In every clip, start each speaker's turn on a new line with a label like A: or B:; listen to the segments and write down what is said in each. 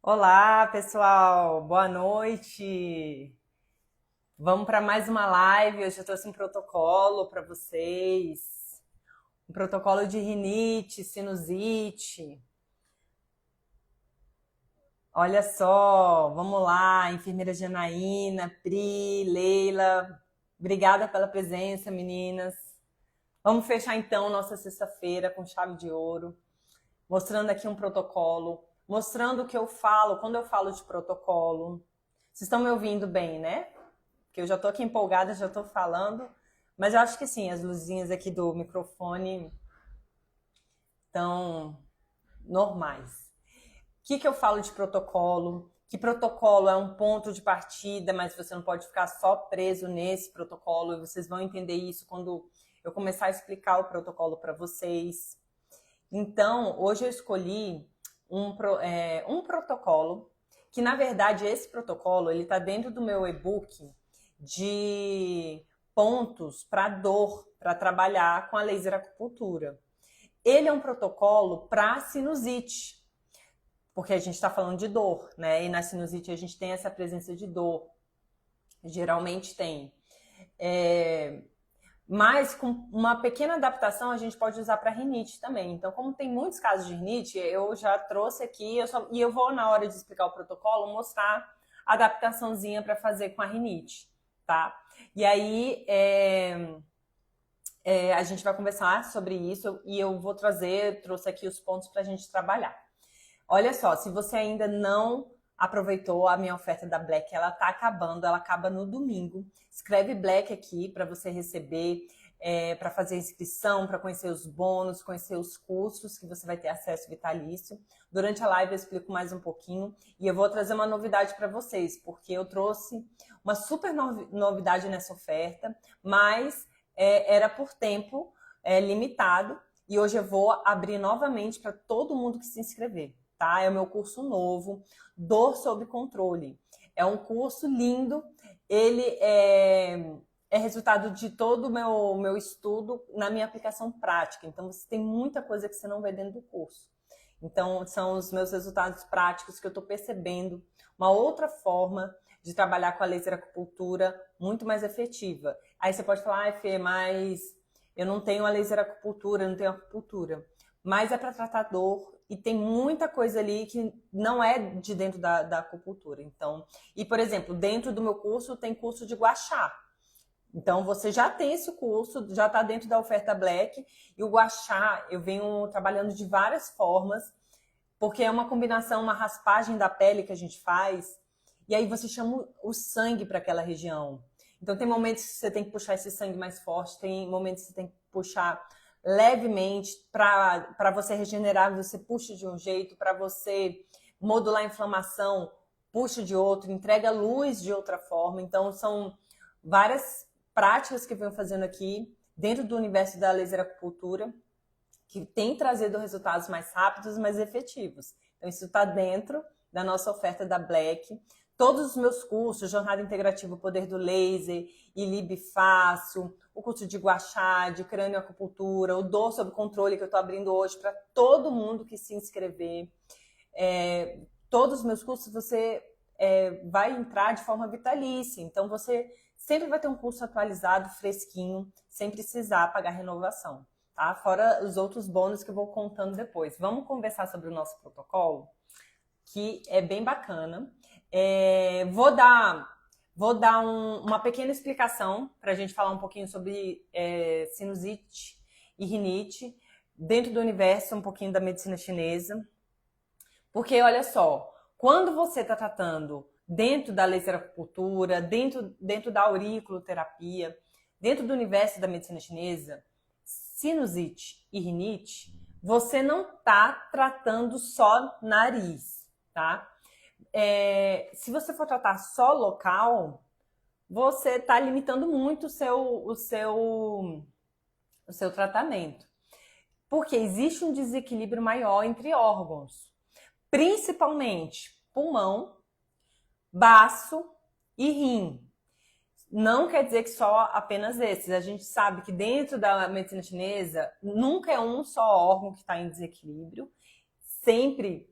A: Olá, pessoal. Boa noite. Vamos para mais uma live. Hoje eu trouxe um protocolo para vocês. Um protocolo de rinite, sinusite. Olha só, vamos lá, enfermeira Janaína, Pri, Leila. Obrigada pela presença, meninas. Vamos fechar então nossa sexta-feira com chave de ouro, mostrando aqui um protocolo, mostrando o que eu falo quando eu falo de protocolo. Vocês estão me ouvindo bem, né? Porque eu já tô aqui empolgada, já tô falando, mas eu acho que sim, as luzinhas aqui do microfone estão normais. O que eu falo de protocolo? Que protocolo é um ponto de partida, mas você não pode ficar só preso nesse protocolo, e vocês vão entender isso quando eu começar a explicar o protocolo para vocês. Então, hoje eu escolhi um protocolo, que na verdade esse protocolo ele está dentro do meu e-book de pontos para dor, para trabalhar com a laser acupuntura. Ele é um protocolo para sinusite, porque a gente está falando de dor, né? E na sinusite a gente tem essa presença de dor, geralmente tem. Mas com uma pequena adaptação a gente pode usar para rinite também. Então, como tem muitos casos de rinite, eu já trouxe aqui e eu vou, na hora de explicar o protocolo, mostrar a adaptaçãozinha para fazer com a rinite, tá? E aí a gente vai conversar sobre isso e eu vou trouxe aqui os pontos para a gente trabalhar. Olha só, se você ainda não aproveitou a minha oferta da Black, ela tá acabando, ela acaba no domingo. Escreve Black aqui para você receber, para fazer inscrição, para conhecer os bônus, conhecer os cursos que você vai ter acesso vitalício. Durante a live eu explico mais um pouquinho e eu vou trazer uma novidade para vocês, porque eu trouxe uma super novidade nessa oferta, mas era por tempo limitado e hoje eu vou abrir novamente para todo mundo que se inscrever. Tá? É o meu curso novo, Dor Sob Controle. É um curso lindo, ele é resultado de todo o meu estudo na minha aplicação prática. Então, você tem muita coisa que você não vê dentro do curso. Então, são os meus resultados práticos que eu estou percebendo uma outra forma de trabalhar com a laser acupuntura muito mais efetiva. Aí você pode falar, Fê, mas eu não tenho a laser acupuntura, eu não tenho acupuntura. Mas é para tratar dor e tem muita coisa ali que não é de dentro da acupuntura. Então, e por exemplo, dentro do meu curso tem curso de gua sha. Então você já tem esse curso, já está dentro da oferta Black. E o gua sha eu venho trabalhando de várias formas, porque é uma combinação, uma raspagem da pele que a gente faz. E aí você chama o sangue para aquela região. Então tem momentos que você tem que puxar esse sangue mais forte, tem momentos que você tem que puxar levemente para você regenerar, você puxa de um jeito, para você modular a inflamação, puxa de outro, entrega luz de outra forma. Então são várias práticas que eu venho fazendo aqui dentro do universo da laser acupuntura que tem trazido resultados mais rápidos e mais efetivos. Então isso está dentro da nossa oferta da Black. Todos os meus cursos, Jornada Integrativa, o Poder do Laser, ILIB Fácil, o curso de gua sha, de crânio acupuntura, o Dor Sob Controle que eu estou abrindo hoje para todo mundo que se inscrever. Todos os meus cursos você vai entrar de forma vitalícia. Então você sempre vai ter um curso atualizado, fresquinho, sem precisar pagar renovação. Tá? Fora os outros bônus que eu vou contando depois. Vamos conversar sobre o nosso protocolo, que é bem bacana. Vou dar uma pequena explicação para a gente falar um pouquinho sobre sinusite e rinite dentro do universo, um pouquinho da medicina chinesa. Porque, olha só, quando você está tratando dentro da laser acupuntura, dentro da auriculoterapia, dentro do universo da medicina chinesa, sinusite e rinite, você não está tratando só nariz, tá? Se você for tratar só local, você está limitando muito o seu tratamento. Porque existe um desequilíbrio maior entre órgãos, principalmente pulmão, baço e rim. Não quer dizer que só apenas esses. A gente sabe que dentro da medicina chinesa, nunca é um só órgão que está em desequilíbrio. Sempre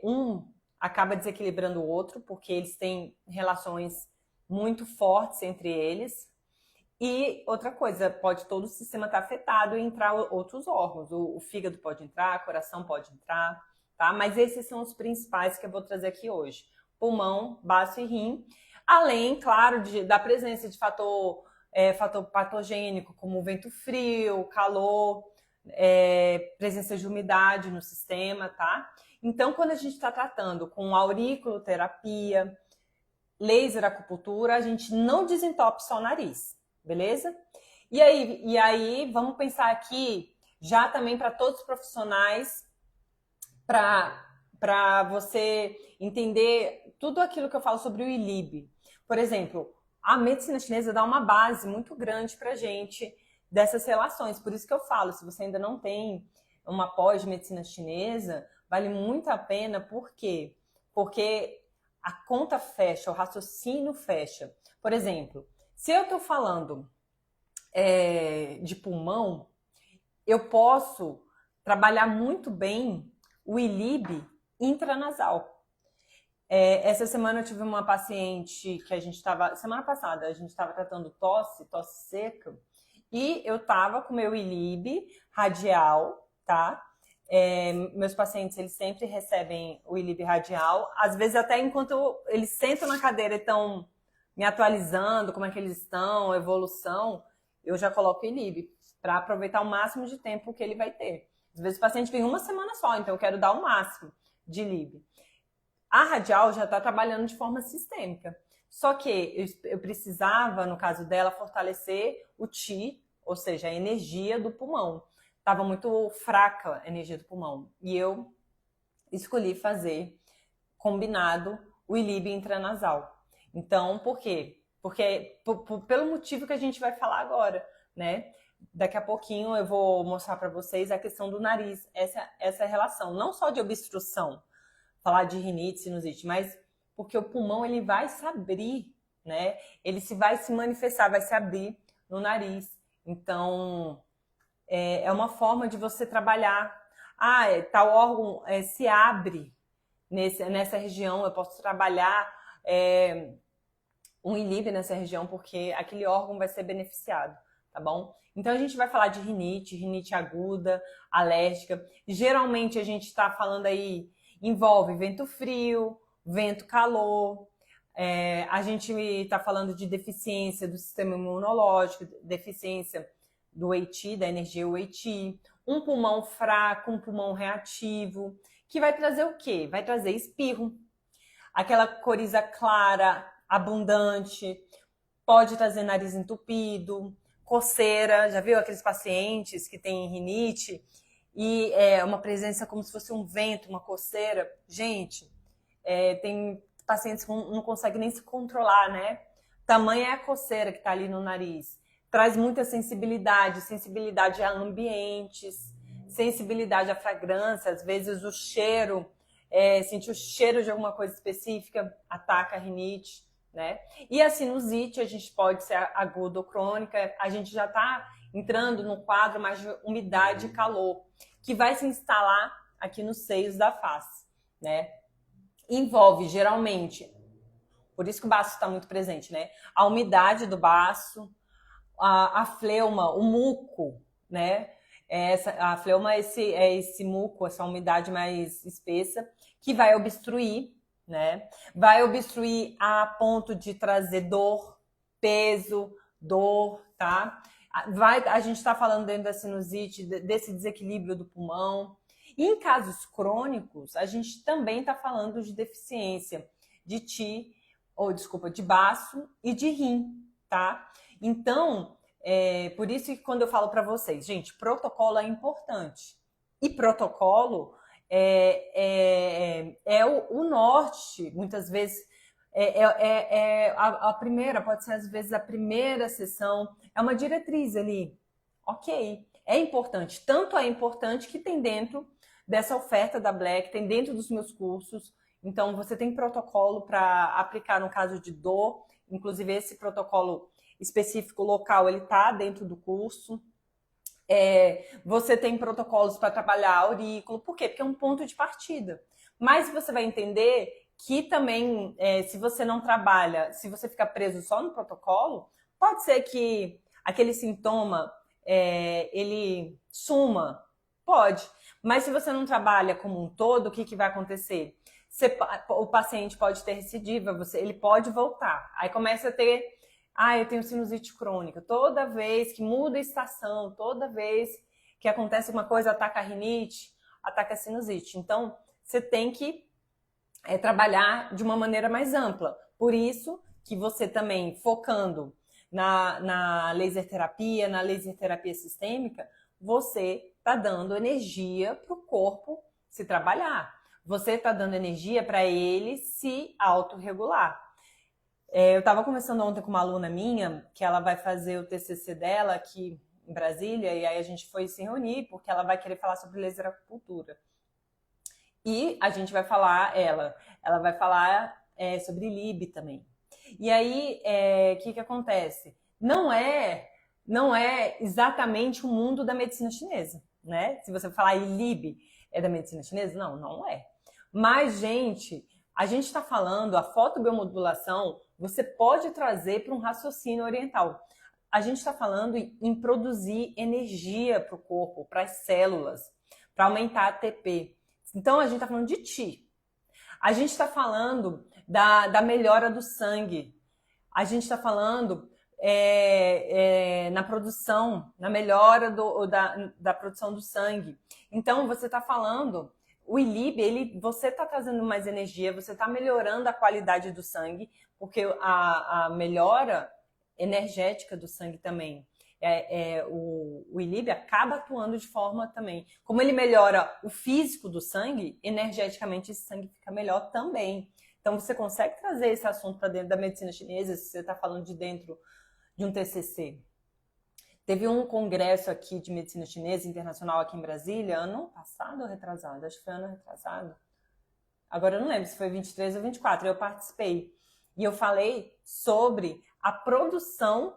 A: um acaba desequilibrando o outro, porque eles têm relações muito fortes entre eles. E outra coisa, pode todo o sistema estar afetado e entrar outros órgãos. O fígado pode entrar, o coração pode entrar, tá? Mas esses são os principais que eu vou trazer aqui hoje. Pulmão, baço e rim. Além, claro, da presença de fator patogênico, como o vento frio, calor, presença de umidade no sistema, tá? Então, quando a gente está tratando com auriculoterapia, laser acupuntura, a gente não desentope só o nariz, beleza? E aí vamos pensar aqui já também para todos os profissionais, para você entender tudo aquilo que eu falo sobre o ILIB. Por exemplo, a medicina chinesa dá uma base muito grande para a gente dessas relações. Por isso que eu falo, se você ainda não tem uma pós-medicina chinesa, vale muito a pena. Por quê? Porque a conta fecha, o raciocínio fecha. Por exemplo, se eu estou falando de pulmão, eu posso trabalhar muito bem o ILIB intranasal. Essa semana eu tive uma paciente que semana passada, a gente estava tratando tosse seca, e eu estava com meu ILIB radial, tá? Meus pacientes, eles sempre recebem o ILIB radial, às vezes até enquanto eles sentam na cadeira e estão me atualizando, como é que eles estão, evolução, eu já coloco o ILIB para aproveitar o máximo de tempo que ele vai ter. Às vezes o paciente vem uma semana só, então eu quero dar o máximo de ILIB. A radial já está trabalhando de forma sistêmica. Só que eu precisava, no caso dela, fortalecer o Qi, ou seja, a energia do pulmão. Estava muito fraca a energia do pulmão. E eu escolhi fazer combinado o ILIB intranasal. Então, por quê? Porque pelo motivo que a gente vai falar agora, né? Daqui a pouquinho eu vou mostrar para vocês a questão do nariz, essa relação, não só de obstrução, falar de rinite, sinusite, mas porque o pulmão ele vai se abrir, né? Ele vai se manifestar, vai se abrir no nariz. Então, é uma forma de você trabalhar. Tal órgão se abre nessa região, eu posso trabalhar um ILIB nessa região, porque aquele órgão vai ser beneficiado, tá bom? Então, a gente vai falar de rinite aguda, alérgica. Geralmente, a gente está falando aí, envolve vento frio, vento calor. A gente está falando de deficiência do sistema imunológico, deficiência do Wei Qi, da energia Wei Qi. Um pulmão fraco, um pulmão reativo, que vai trazer o quê? Vai trazer espirro. Aquela coriza clara, abundante, pode trazer nariz entupido, coceira. Já viu aqueles pacientes que têm rinite e uma presença como se fosse um vento, uma coceira? Gente, tem pacientes que não conseguem nem se controlar, né? Tamanha é a coceira que está ali no nariz. Traz muita sensibilidade a ambientes, sensibilidade à fragrância, às vezes o cheiro, sentir o cheiro de alguma coisa específica ataca a rinite, né? E a sinusite, a gente pode ser aguda ou crônica, a gente já está entrando no quadro mais de umidade e calor, que vai se instalar aqui nos seios da face, né? Envolve, geralmente, por isso que o baço está muito presente, né? A umidade do baço, a fleuma, o muco, né? A fleuma é esse muco, essa umidade mais espessa, que vai obstruir, né? Vai obstruir a ponto de trazer dor, peso, tá? A gente está falando dentro da sinusite, desse desequilíbrio do pulmão. E em casos crônicos, a gente também está falando de deficiência de de baço e de rim, tá? Então, por isso que quando eu falo para vocês, gente, protocolo é importante. E protocolo o norte, muitas vezes, a primeira, pode ser às vezes a primeira sessão, é uma diretriz ali. Ok, é importante. Tanto é importante que tem dentro dessa oferta da Black, tem dentro dos meus cursos. Então, você tem protocolo para aplicar no caso de dor. Inclusive, esse protocolo específico local, ele está dentro do curso. Você tem protocolos para trabalhar aurículo. Por quê? Porque é um ponto de partida. Mas você vai entender que também, se você não trabalha, se você ficar preso só no protocolo, pode ser que aquele sintoma ele suma, pode. Mas se você não trabalha como um todo, o que vai acontecer? O paciente pode ter recidiva, ele pode voltar. Aí começa a ter, eu tenho sinusite crônica. Toda vez que muda a estação, toda vez que acontece uma coisa, ataca a rinite, ataca a sinusite. Então, você tem que trabalhar de uma maneira mais ampla. Por isso que você também, focando na laser terapia sistêmica, você está dando energia para o corpo se trabalhar. Você está dando energia para ele se autorregular. Eu estava conversando ontem com uma aluna minha, que ela vai fazer o TCC dela aqui em Brasília, e aí a gente foi se reunir, porque ela vai querer falar sobre laser acupuntura. E a gente vai falar, ela vai falar sobre LIB também. E aí, o que acontece? Não é exatamente o mundo da medicina chinesa, né? Se você falar LIB é da medicina chinesa, não é. Mas, gente, a gente está falando, a fotobiomodulação, você pode trazer para um raciocínio oriental. A gente está falando em produzir energia para o corpo, para as células, para aumentar a ATP. Então, a gente está falando de Qi. A gente está falando da melhora do sangue. A gente está falando na produção, na melhora da produção do sangue. Então, você está falando, o ILIB, você está trazendo mais energia, você está melhorando a qualidade do sangue, porque a melhora energética do sangue também. O ILIB acaba atuando de forma também. Como ele melhora o físico do sangue, energeticamente esse sangue fica melhor também. Então você consegue trazer esse assunto para dentro da medicina chinesa, se você está falando de dentro de um TCC. Teve um congresso aqui de medicina chinesa internacional aqui em Brasília, ano passado ou retrasado? Acho que foi ano retrasado. Agora eu não lembro se foi 23 ou 24, eu participei. E eu falei sobre a produção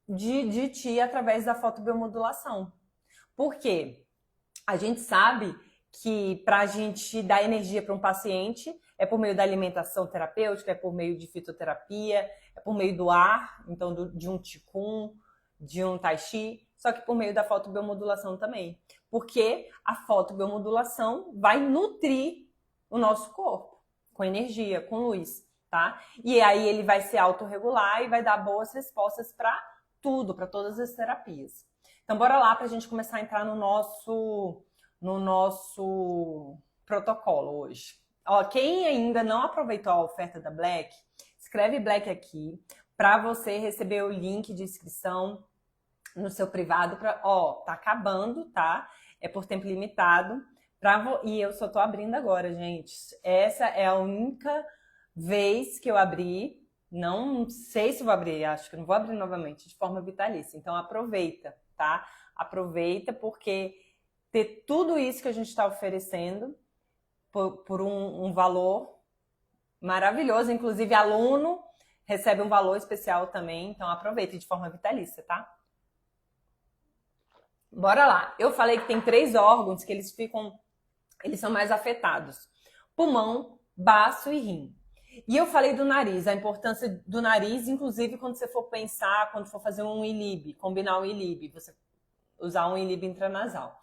A: de Qi através da fotobiomodulação. Por quê? A gente sabe que para a gente dar energia para um paciente é por meio da alimentação terapêutica, é por meio de fitoterapia, é por meio do ar, então de um Qigong, de um Tai Chi, só que por meio da fotobiomodulação também. Porque a fotobiomodulação vai nutrir o nosso corpo com energia, com luz, tá? E aí ele vai se autorregular e vai dar boas respostas para tudo, para todas as terapias. Então, bora lá para a gente começar a entrar no nosso protocolo hoje. Ó, quem ainda não aproveitou a oferta da Black, escreve Black aqui para você receber o link de inscrição no seu privado. Tá acabando, tá? É por tempo limitado. E eu só tô abrindo agora, gente. Essa é a única vez que eu abri. Não sei se vou abrir, acho que não vou abrir novamente de forma vitalícia. Então aproveita, tá? Aproveita porque ter tudo isso que a gente está oferecendo por um valor maravilhoso. Inclusive, aluno recebe um valor especial também. Então aproveita de forma vitalícia, tá? Bora lá. Eu falei que tem 3 órgãos que eles são mais afetados: pulmão, baço e rim. E eu falei do nariz, a importância do nariz, inclusive quando você for pensar, quando for fazer um ILIB, combinar um ILIB, você usar um ILIB intranasal.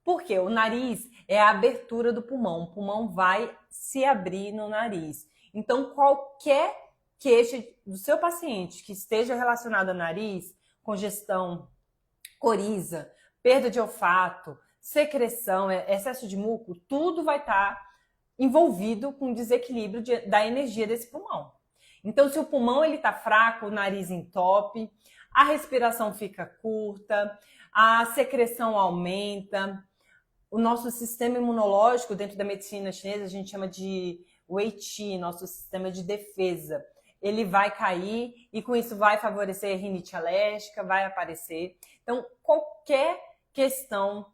A: Por quê? O nariz é a abertura do pulmão. O pulmão vai se abrir no nariz. Então, qualquer queixa do seu paciente que esteja relacionado ao nariz, congestão, coriza, perda de olfato, secreção, excesso de muco, tudo vai estar envolvido com o desequilíbrio da energia desse pulmão. Então, se o pulmão está fraco, o nariz entope, a respiração fica curta, a secreção aumenta, o nosso sistema imunológico, dentro da medicina chinesa, a gente chama de Wei Qi, nosso sistema de defesa. Ele vai cair e com isso vai favorecer rinite alérgica, vai aparecer. Então, qualquer questão,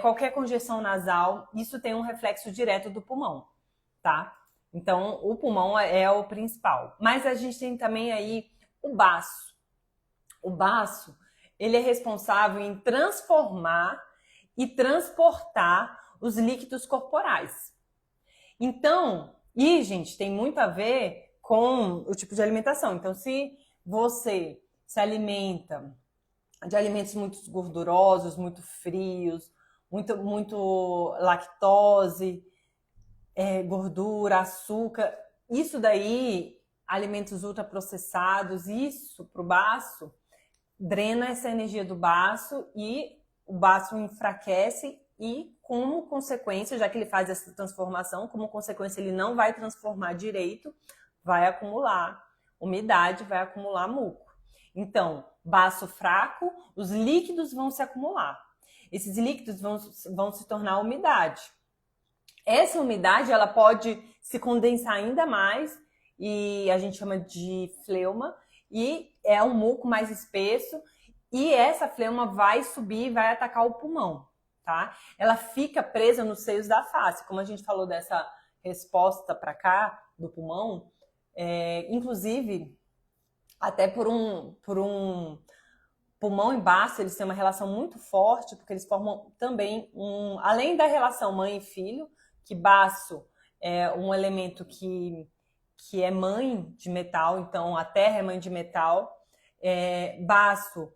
A: qualquer congestão nasal, isso tem um reflexo direto do pulmão, tá? Então, o pulmão é o principal. Mas a gente tem também aí o baço. O baço, ele é responsável em transformar e transportar os líquidos corporais. Então, e, gente, tem muito a ver com o tipo de alimentação. Então, se você se alimenta de alimentos muito gordurosos, muito frios, muito lactose, gordura, açúcar, isso daí, alimentos ultraprocessados, isso para o baço, drena essa energia do baço e o baço enfraquece e, como consequência, já que ele faz essa transformação, como consequência ele não vai transformar direito, vai acumular umidade, vai acumular muco. Então, baço fraco, os líquidos vão se acumular. Esses líquidos vão se tornar umidade. Essa umidade, ela pode se condensar ainda mais e a gente chama de fleuma, e é um muco mais espesso, e essa fleuma vai subir e vai atacar o pulmão, tá? Ela fica presa nos seios da face, como a gente falou dessa resposta para cá do pulmão, inclusive até por um pulmão e baço, eles têm uma relação muito forte, porque eles formam também além da relação mãe e filho, que baço é um elemento que é mãe de metal, então a terra é mãe de metal. Baço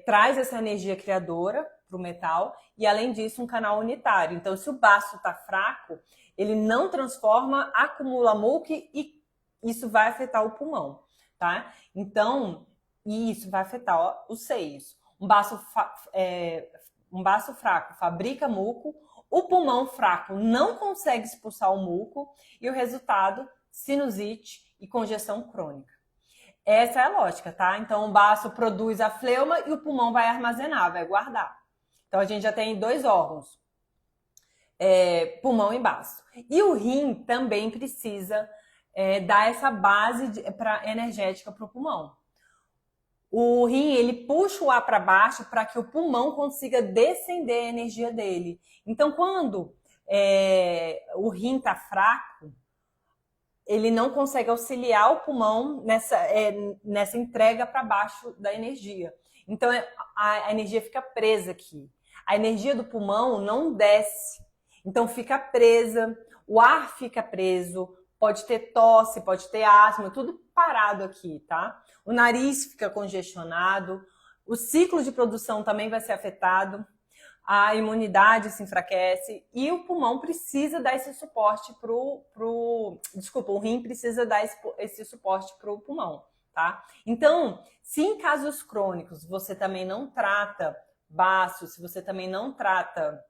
A: traz essa energia criadora para o metal e, além disso, um canal unitário. Então, se o baço está fraco, ele não transforma, acumula muco e isso vai afetar o pulmão, tá? Então, isso vai afetar os seios. Um baço fraco fabrica muco, o pulmão fraco não consegue expulsar o muco e o resultado, sinusite e congestão crônica. Essa é a lógica, tá? Então, o baço produz a fleuma e o pulmão vai armazenar, vai guardar. Então, a gente já tem 2 órgãos, pulmão e baço. E o rim também precisa dar essa base energética para o pulmão. O rim, ele puxa o ar para baixo para que o pulmão consiga descender a energia dele. Então, quando o rim está fraco, ele não consegue auxiliar o pulmão nessa entrega para baixo da energia. Então, a energia fica presa aqui. A energia do pulmão não desce. Então, fica presa, o ar fica preso, pode ter tosse, pode ter asma, tudo parado aqui, tá? O nariz fica congestionado, o ciclo de produção também vai ser afetado, a imunidade se enfraquece e o pulmão precisa dar esse suporte o rim precisa dar esse suporte para o pulmão, tá? Então, se em casos crônicos você também não trata baço, se você também não trata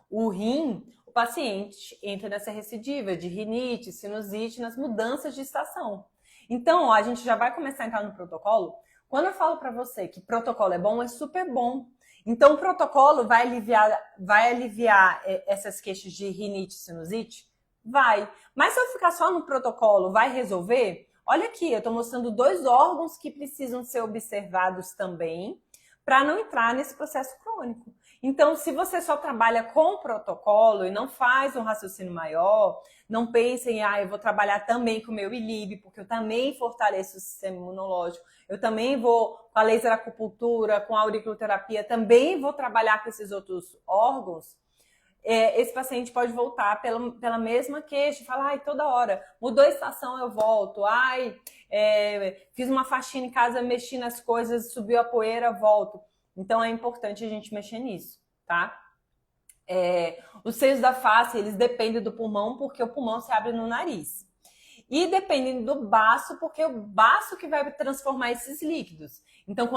A: o rim, o paciente entra nessa recidiva de rinite, sinusite, nas mudanças de estação. Então, a gente já vai começar a entrar no protocolo. Quando eu falo para você que protocolo é bom, é super bom. Então, o protocolo vai aliviar essas queixas de rinite e sinusite? Vai. Mas se eu ficar só no protocolo, vai resolver? Olha aqui, eu estou mostrando 2 órgãos que precisam ser observados também para não entrar nesse processo crônico. Então, se você só trabalha com o protocolo e não faz um raciocínio maior, não pensa em, eu vou trabalhar também com o meu ILIB, porque eu também fortaleço o sistema imunológico, eu também vou com a laser acupuntura, com a auriculoterapia, também vou trabalhar com esses outros órgãos, esse paciente pode voltar pela mesma queixa, falar, toda hora, mudou a estação, eu volto, fiz uma faxina em casa, mexi nas coisas, subiu a poeira, volto. Então, é importante a gente mexer nisso, tá? Os seios da face, eles dependem do pulmão, porque o pulmão se abre no nariz. E dependem do baço, porque é o baço que vai transformar esses líquidos. Então,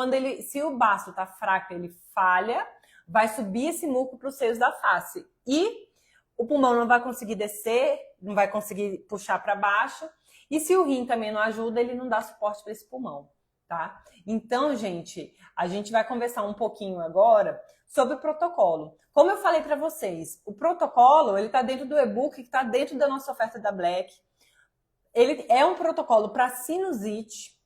A: se o baço está fraco, ele falha, vai subir esse muco para os seios da face. E o pulmão não vai conseguir descer, não vai conseguir puxar para baixo. E se o rim também não ajuda, ele não dá suporte para esse pulmão, tá? Então, gente, a gente vai conversar um pouquinho agora sobre o protocolo. Como eu falei para vocês, o protocolo, ele está dentro do e-book, que está dentro da nossa oferta da Black. Ele é um protocolo para sinusite,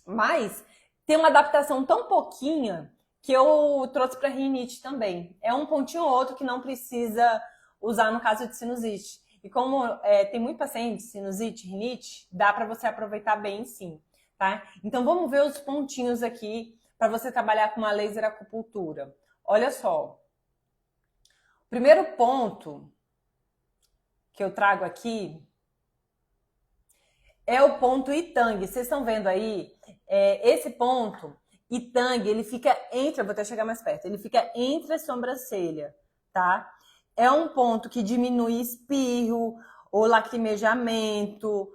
A: mas tem uma adaptação tão pouquinha que eu trouxe para rinite também. É um pontinho ou outro que não precisa usar no caso de sinusite. E como tem muito paciente, sinusite, rinite, dá para você aproveitar bem sim, tá? Então vamos ver os pontinhos aqui para você trabalhar com uma laser acupuntura. Olha só. O primeiro ponto que eu trago aqui é o ponto Itang. Vocês estão vendo aí? Esse ponto, Itang, ele fica entre, eu vou até chegar mais perto, ele fica entre a sobrancelha, tá? É um ponto que diminui espirro, ou lacrimejamento,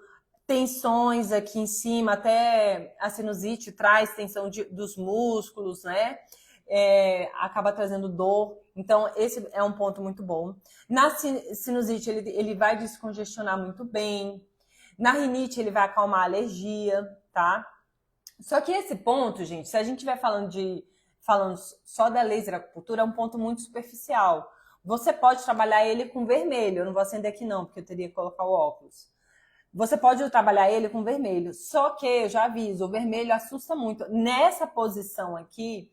A: tensões aqui em cima, até a sinusite traz tensão dos músculos, né? Acaba trazendo dor. Então, esse é um ponto muito bom. Na sinusite, ele vai descongestionar muito bem. Na rinite, ele vai acalmar a alergia, tá? Só que esse ponto, gente, se a gente estiver falando só da laser acupuntura, é um ponto muito superficial. Você pode trabalhar ele com vermelho. Eu não vou acender aqui não, porque eu teria que colocar o óculos. Você pode trabalhar ele com vermelho. Só que, eu já aviso, o vermelho assusta muito. Nessa posição aqui,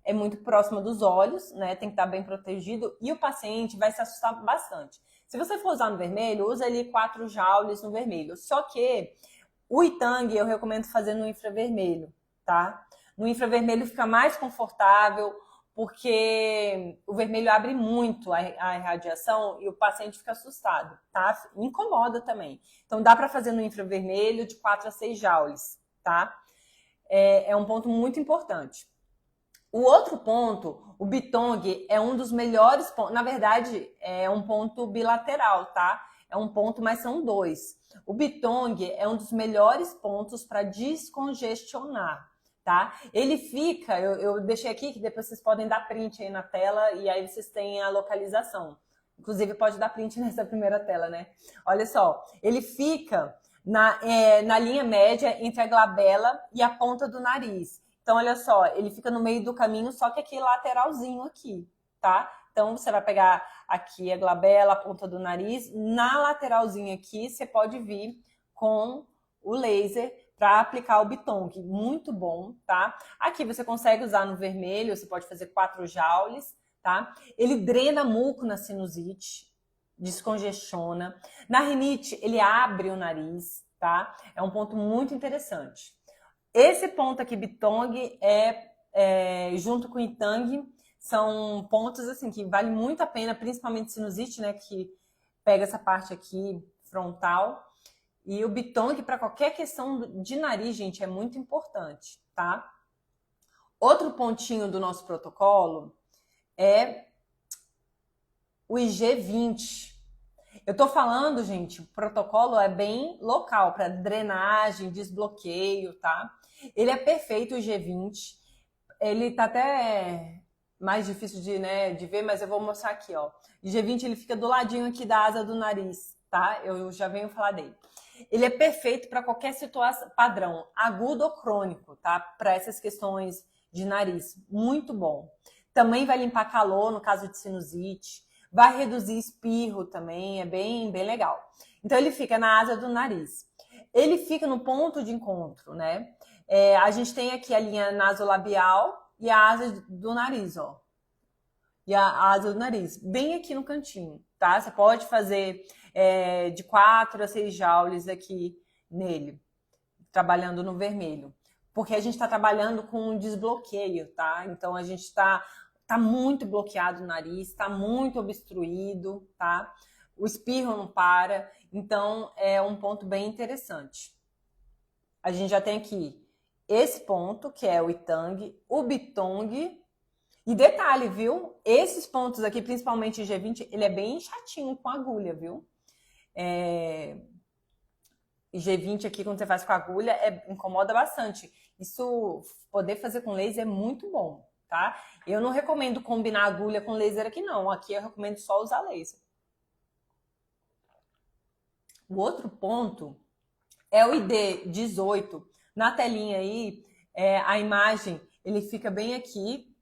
A: é muito próxima dos olhos, né? Tem que estar bem protegido. E o paciente vai se assustar bastante. Se você for usar no vermelho, usa ali 4 joules no vermelho. Só que o Itang eu recomendo fazer no infravermelho, tá? No infravermelho fica mais confortável, porque o vermelho abre muito a irradiação e o paciente fica assustado, tá? Incomoda também. Então dá para fazer no infravermelho de 4 a 6 joules, tá? É um ponto muito importante. O outro ponto, o Bitong, é um dos melhores pontos. Na verdade, é um ponto bilateral, tá? É um ponto, mas são 2. O Bitong é um dos melhores pontos para descongestionar, tá? Ele fica, eu deixei aqui, que depois vocês podem dar print aí na tela e aí vocês têm a localização. Inclusive, pode dar print nessa primeira tela, né? Olha só, ele fica na linha média entre a glabela e a ponta do nariz. Então, olha só, ele fica no meio do caminho, só que aqui lateralzinho aqui, tá? Então, você vai pegar aqui a glabela, a ponta do nariz. Na lateralzinha aqui, você pode vir com o laser para aplicar o Bitong. Muito bom, tá? Aqui você consegue usar no vermelho, você pode fazer 4 joules, tá? Ele drena muco na sinusite, descongestiona. Na rinite, ele abre o nariz, tá? É um ponto muito interessante. Esse ponto aqui, Bitong, junto com o Itang, são pontos assim que vale muito a pena, principalmente sinusite, né, que pega essa parte aqui frontal. E o Bitong, para qualquer questão de nariz, gente, é muito importante, tá? Outro pontinho do nosso protocolo é o IG20. Eu tô falando, gente, o protocolo é bem local, para drenagem, desbloqueio, tá? Ele é perfeito, o IG20. Ele tá até mais difícil de ver, mas eu vou mostrar aqui, ó. O IG20, ele fica do ladinho aqui da asa do nariz, tá? Eu já venho falar dele. Ele é perfeito para qualquer situação, padrão, agudo ou crônico, tá? Para essas questões de nariz. Muito bom. Também vai limpar calor, no caso de sinusite. Vai reduzir espirro também, é bem legal. Então, ele fica na asa do nariz. Ele fica no ponto de encontro, né? A gente tem aqui a linha nasolabial e a asa do nariz, ó. E a asa do nariz, bem aqui no cantinho, tá? Você pode fazer de 4 a 6 joules aqui nele, trabalhando no vermelho. Porque a gente está trabalhando com um desbloqueio, tá? Então, a gente está muito bloqueado o nariz, está muito obstruído, tá? O espirro não para, então é um ponto bem interessante. A gente já tem aqui esse ponto, que é o Itang, o Bitong. E detalhe, viu? Esses pontos aqui, principalmente o G20, ele é bem chatinho com agulha, viu? G20 aqui, quando você faz com agulha, incomoda bastante. Isso, poder fazer com laser é muito bom, tá? Eu não recomendo combinar agulha com laser aqui, não. Aqui eu recomendo só usar laser. O outro ponto é o ID18. Na telinha aí, a imagem, ele fica bem aqui,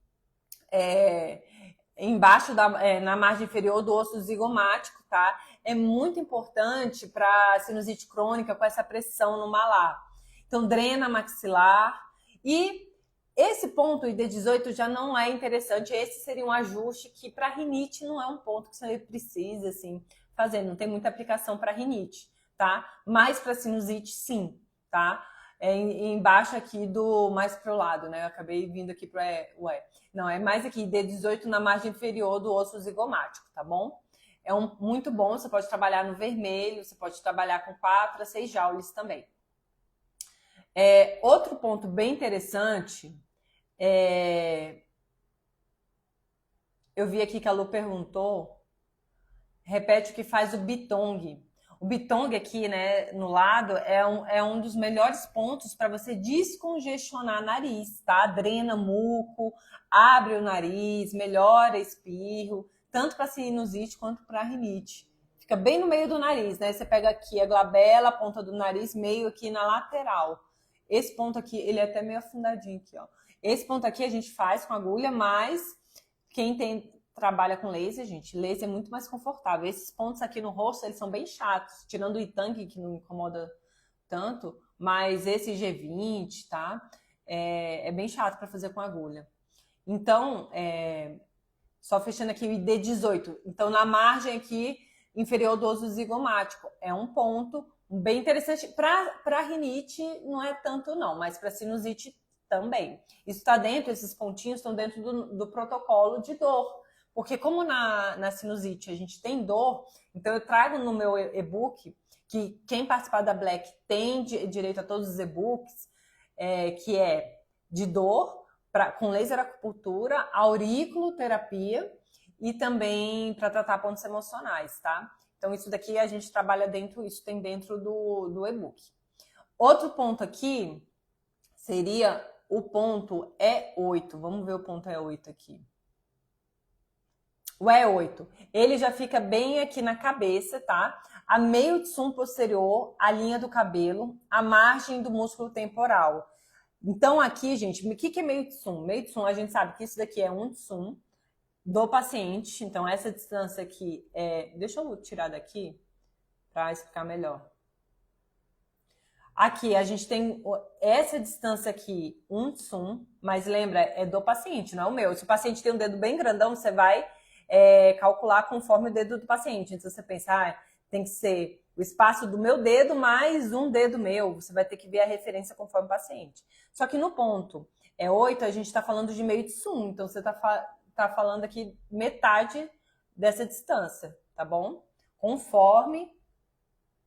A: embaixo, na margem inferior do osso zigomático, tá? É muito importante para sinusite crônica com essa pressão no malar. Então, drena maxilar. E esse ponto, o ID18, já não é interessante. Esse seria um ajuste que, para rinite, não é um ponto que você precisa, assim, fazer. Não tem muita aplicação para rinite, tá? Mas para sinusite, sim, tá? Embaixo aqui mais pro lado, né? Eu acabei vindo aqui para não, é mais aqui, D18 na margem inferior do osso zigomático, tá bom? muito bom, você pode trabalhar no vermelho, você pode trabalhar com 4 a 6 joules também. Outro ponto bem interessante, eu vi aqui que a Lu perguntou, repete o que faz o Bitong. O Bitong aqui, né, no lado, é um dos melhores pontos para você descongestionar nariz, tá? Drena muco, abre o nariz, melhora espirro, tanto para sinusite quanto para rinite. Fica bem no meio do nariz, né? Você pega aqui a glabela, a ponta do nariz, meio aqui na lateral. Esse ponto aqui, ele é até meio afundadinho aqui, ó. Esse ponto aqui a gente faz com agulha, mas quem trabalha com laser, gente, laser é muito mais confortável. Esses pontos aqui no rosto, eles são bem chatos, tirando o Itang, que não incomoda tanto, mas esse G20, tá? É bem chato para fazer com agulha. Então, só fechando aqui o ID18. Então, na margem aqui, inferior do osso zigomático, é um ponto bem interessante. Para rinite, não é tanto não, mas para sinusite também. Isso está dentro, esses pontinhos estão dentro do protocolo de dor. Porque como na sinusite a gente tem dor, então eu trago no meu e-book, que quem participar da Black tem direito a todos os e-books, que é de dor, com laser acupuntura, auriculoterapia e também para tratar pontos emocionais, tá? Então isso daqui a gente trabalha dentro, isso tem dentro do e-book. Outro ponto aqui seria o ponto E8. Vamos ver o ponto E8 aqui. O E8, ele já fica bem aqui na cabeça, tá? A meio de tsum posterior, a linha do cabelo, a margem do músculo temporal. Então aqui, gente, o que é meio de tsum? Meio de tsum, a gente sabe que isso daqui é um tsum do paciente. Então essa distância aqui deixa eu tirar daqui para explicar melhor. Aqui a gente tem essa distância aqui, um tsum, mas lembra, é do paciente, não é o meu. Se o paciente tem um dedo bem grandão, você vai calcular conforme o dedo do paciente. Então você pensa, tem que ser o espaço do meu dedo mais um dedo meu. Você vai ter que ver a referência conforme o paciente. Só que no ponto 8, a gente está falando de meio de tsum. Então você tá falando aqui metade dessa distância, tá bom? Conforme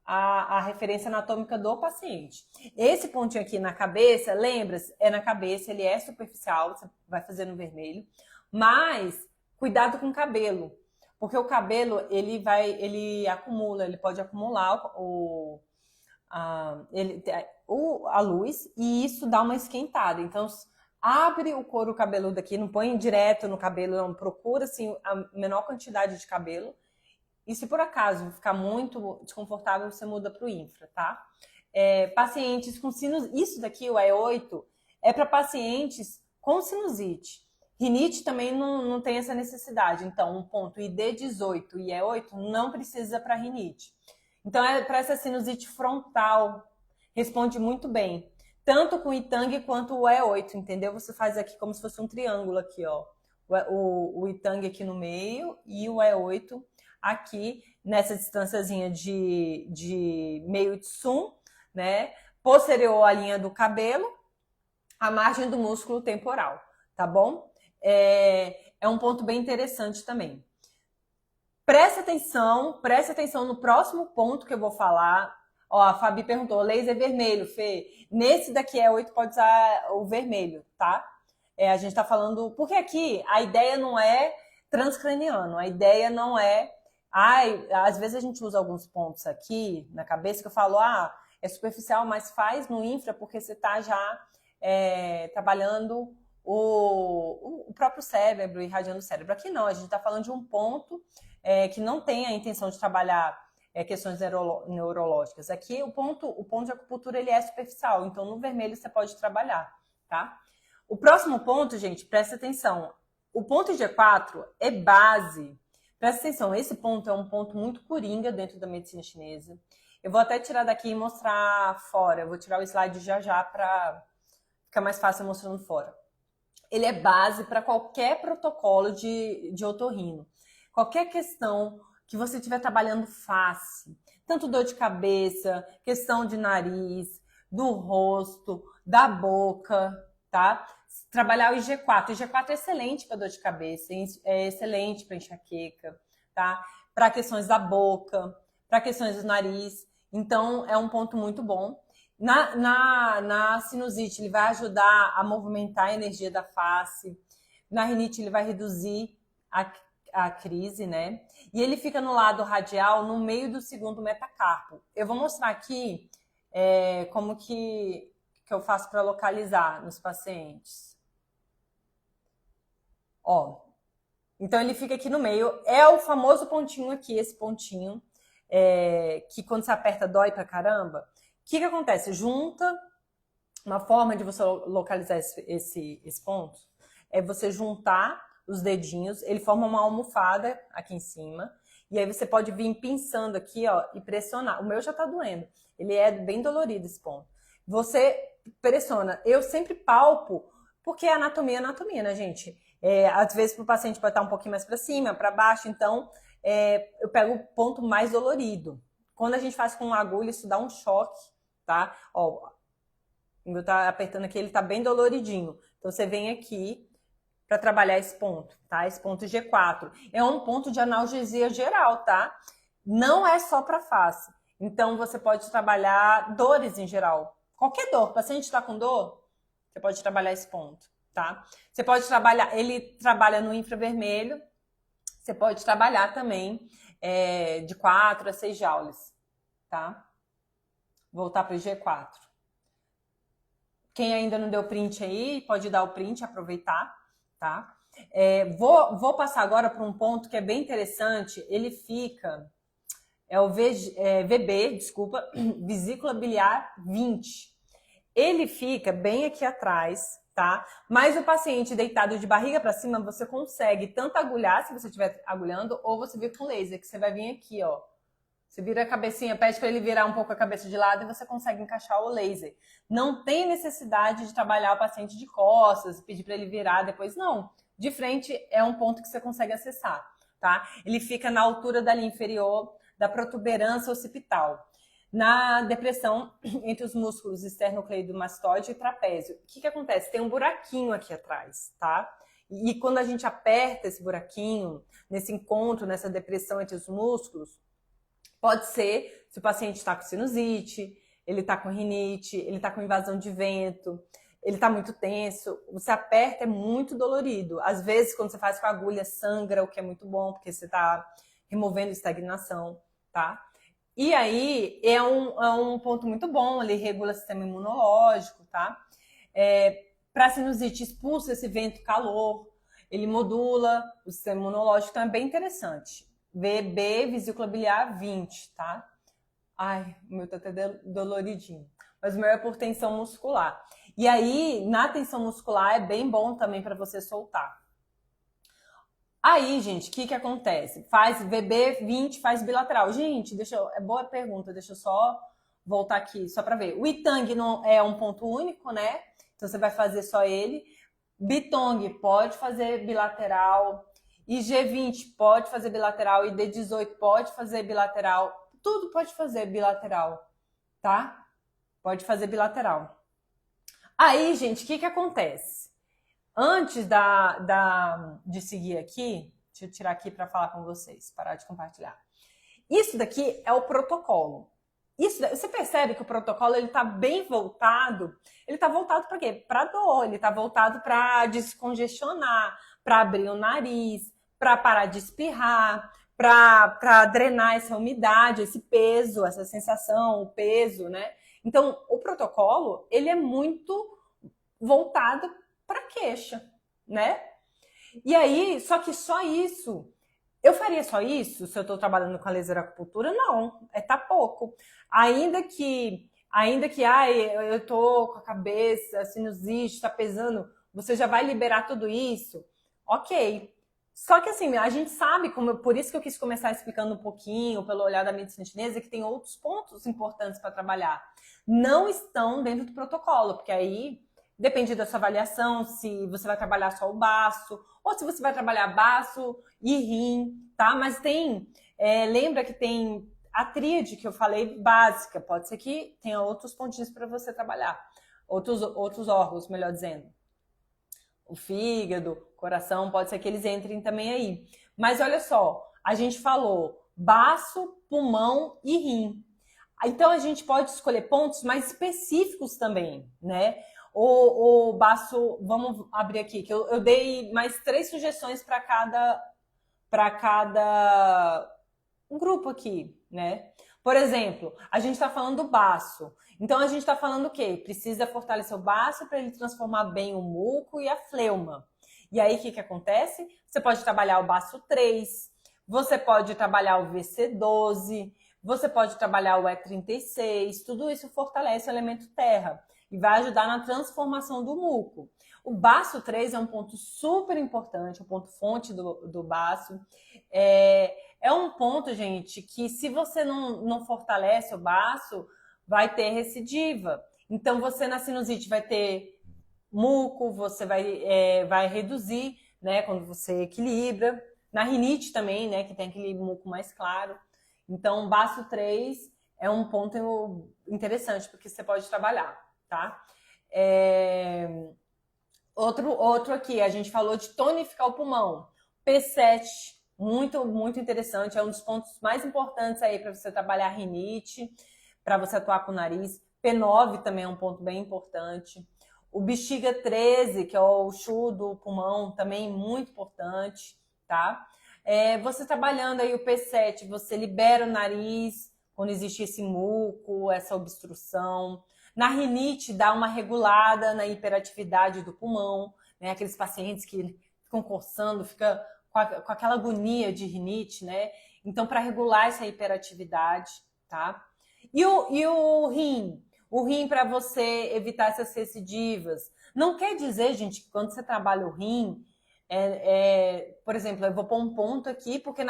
A: a referência anatômica do paciente. Esse pontinho aqui na cabeça, lembra-se, é na cabeça, ele é superficial, você vai fazer no vermelho, mas cuidado com o cabelo, porque o cabelo ele acumula, ele pode acumular a luz e isso dá uma esquentada. Então abre o couro cabeludo aqui, não põe direto no cabelo, não, procura assim a menor quantidade de cabelo. E se por acaso ficar muito desconfortável, você muda para o infra, tá? Pacientes com sinusite, isso daqui, o E8, é para pacientes com sinusite. Rinite também não tem essa necessidade. Então, um ponto ID18 e E8 não precisa para rinite. Então, é para essa sinusite frontal. Responde muito bem. Tanto com o Itang quanto o E8, entendeu? Você faz aqui como se fosse um triângulo aqui, ó. O Itang aqui no meio e o E8 aqui nessa distânciazinha de meio de tsum, né? Posterior à linha do cabelo, a margem do músculo temporal, tá bom? É um ponto bem interessante também. Presta atenção no próximo ponto que eu vou falar. Ó, a Fabi perguntou, laser vermelho, Fê. Nesse daqui E8 pode usar o vermelho, tá? A gente tá falando... Porque aqui a ideia não é transcraniano, a ideia não é... às vezes a gente usa alguns pontos aqui na cabeça que eu falo, é superficial, mas faz no infra porque você tá já trabalhando o próprio cérebro, irradiando o cérebro. Aqui não, a gente tá falando de um ponto que não tem a intenção de trabalhar questões neurológicas. Aqui o ponto de acupuntura ele é superficial, então no vermelho você pode trabalhar, tá? O próximo ponto, gente, presta atenção. O ponto G4 é base. Presta atenção, esse ponto é um ponto muito coringa dentro da medicina chinesa. Eu vou até tirar daqui e mostrar fora. Eu vou tirar o slide já para ficar mais fácil mostrando fora. Ele é base para qualquer protocolo de otorrino. Qualquer questão que você estiver trabalhando face, tanto dor de cabeça, questão de nariz, do rosto, da boca, tá? Trabalhar o IG4. O IG4 é excelente para dor de cabeça, é excelente para enxaqueca, tá? Para questões da boca, para questões do nariz. Então, é um ponto muito bom. Na sinusite, ele vai ajudar a movimentar a energia da face. Na rinite, ele vai reduzir a crise, né? E ele fica no lado radial, no meio do segundo metacarpo. Eu vou mostrar aqui como que eu faço para localizar nos pacientes. Ó, então ele fica aqui no meio. É o famoso pontinho aqui, esse pontinho, que quando você aperta dói pra caramba. O que acontece? Junta, uma forma de você localizar esse ponto é você juntar os dedinhos, ele forma uma almofada aqui em cima, e aí você pode vir pinçando aqui, ó, e pressionar. O meu já tá doendo, ele é bem dolorido esse ponto. Você pressiona. Eu sempre palpo, porque anatomia é anatomia, né, gente? Às vezes pro paciente pode estar um pouquinho mais para cima, para baixo, então eu pego o ponto mais dolorido. Quando a gente faz com agulha, isso dá um choque, tá? Ó, o meu tá apertando aqui, ele tá bem doloridinho. Então você vem aqui para trabalhar esse ponto, tá? Esse ponto G4. É um ponto de analgesia geral, tá? Não é só para face. Então você pode trabalhar dores em geral. Qualquer dor, o paciente está com dor, você pode trabalhar esse ponto, tá? Você pode trabalhar, ele trabalha no infravermelho, você pode trabalhar também de 4 a 6 joules, tá? Voltar para o G4. Quem ainda não deu print aí, pode dar o print, aproveitar, tá? Vou passar agora para um ponto que é bem interessante. Ele fica, o VB, desculpa, vesícula biliar 20. Ele fica bem aqui atrás, tá? Mas o paciente deitado de barriga para cima, você consegue tanto agulhar, se você estiver agulhando, ou você vir com laser, que você vai vir aqui, ó. Você vira a cabecinha, pede para ele virar um pouco a cabeça de lado e você consegue encaixar o laser. Não tem necessidade de trabalhar o paciente de costas, pedir para ele virar depois, não. De frente é um ponto que você consegue acessar, tá? Ele fica na altura da linha inferior da protuberância occipital, na depressão entre os músculos esternocleidomastoide e trapézio. O que acontece? Tem um buraquinho aqui atrás, tá? E quando a gente aperta esse buraquinho, nesse encontro, nessa depressão entre os músculos, pode ser se o paciente está com sinusite, ele está com rinite, ele está com invasão de vento, ele está muito tenso, você aperta, é muito dolorido. Às vezes, quando você faz com a agulha, sangra, o que é muito bom, porque você está removendo estagnação, tá? E aí, é um ponto muito bom, ele regula o sistema imunológico, tá? Para sinusite, expulsa esse vento-calor, ele modula o sistema imunológico, então é bem interessante. VB, vesícula biliar 20, tá? Ai, o meu tá até doloridinho. Mas o meu é por tensão muscular. E aí, na tensão muscular, é bem bom também para você soltar. Aí, gente, o que acontece? Faz VB 20, faz bilateral. Gente, é boa pergunta, deixa eu só voltar aqui, só para ver. O Itang não é um ponto único, né? Então, você vai fazer só ele. Bitong pode fazer bilateral. E G20 pode fazer bilateral. E D18 pode fazer bilateral. Tudo pode fazer bilateral, tá? Pode fazer bilateral. Aí, gente, o que acontece? Antes de seguir aqui, deixa eu tirar aqui para falar com vocês, parar de compartilhar. Isso daqui é o protocolo. Você percebe que o protocolo ele está bem voltado. Ele está voltado para quê? Para dor. Ele está voltado para descongestionar, para abrir o nariz, para parar de espirrar, para drenar essa umidade, esse peso, essa sensação, o peso, né? Então, o protocolo ele é muito voltado para queixa, né? E aí, só que só isso. Eu faria só isso se eu estou trabalhando com a laser acupuntura? Não, tá pouco. Ainda que eu tô com a cabeça, a sinusite, tá pesando, você já vai liberar tudo isso? Ok. Só que assim, a gente sabe, por isso que eu quis começar explicando um pouquinho, pelo olhar da medicina chinesa, que tem outros pontos importantes para trabalhar. Não estão dentro do protocolo, porque aí depende da sua avaliação, se você vai trabalhar só o baço, ou se você vai trabalhar baço e rim, tá? Mas lembra que tem a tríade que eu falei básica, pode ser que tenha outros pontinhos para você trabalhar, outros órgãos, melhor dizendo. O fígado, coração, pode ser que eles entrem também aí. Mas olha só, a gente falou baço, pulmão e rim. Então, a gente pode escolher pontos mais específicos também, né? O baço, vamos abrir aqui, que eu dei mais 3 sugestões para cada grupo aqui, né? Por exemplo, a gente está falando do baço. Então, a gente está falando o quê? Precisa fortalecer o baço para ele transformar bem o muco e a fleuma. E aí, o que acontece? Você pode trabalhar o baço 3, você pode trabalhar o VC12, você pode trabalhar o E36, tudo isso fortalece o elemento terra e vai ajudar na transformação do muco. O baço 3 é um ponto super importante, o ponto fonte do baço. É um ponto, gente, que se você não fortalece o baço, vai ter recidiva. Então, você na sinusite vai ter muco, você vai reduzir, né, quando você equilibra. Na rinite também, né, que tem aquele muco mais claro. Então, baço 3 é um ponto interessante, porque você pode trabalhar, tá? Outro aqui, a gente falou de tonificar o pulmão. P7, muito, muito interessante, é um dos pontos mais importantes aí para você trabalhar rinite, para você atuar com o nariz. P9 também é um ponto bem importante. O bexiga 13, que é o chu do pulmão, também muito importante, tá? Você trabalhando aí o P7, você libera o nariz quando existe esse muco, essa obstrução. Na rinite, dá uma regulada na hiperatividade do pulmão, né? Aqueles pacientes que ficam coçando, fica com aquela agonia de rinite, né? Então, para regular essa hiperatividade, tá? E o rim? O rim para você evitar essas recidivas. Não quer dizer, gente, que quando você trabalha o rim, por exemplo, eu vou pôr um ponto aqui, porque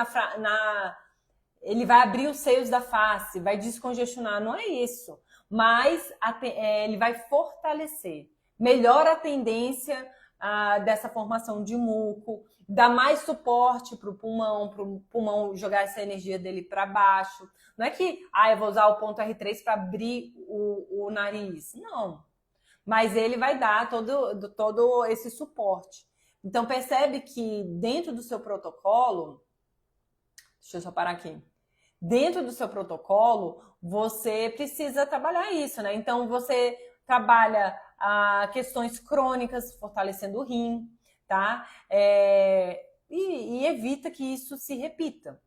A: ele vai abrir os seios da face, vai descongestionar, não é isso. Mas ele vai fortalecer, melhora a tendência dessa formação de muco, dá mais suporte para o pulmão jogar essa energia dele para baixo. Não é que eu vou usar o ponto R3 para abrir o nariz. Não. Mas ele vai dar todo esse suporte. Então, percebe que dentro do seu protocolo, deixa eu só parar aqui. Dentro do seu protocolo, você precisa trabalhar isso, né? Então, você trabalha questões crônicas, fortalecendo o rim, tá? E evita que isso se repita.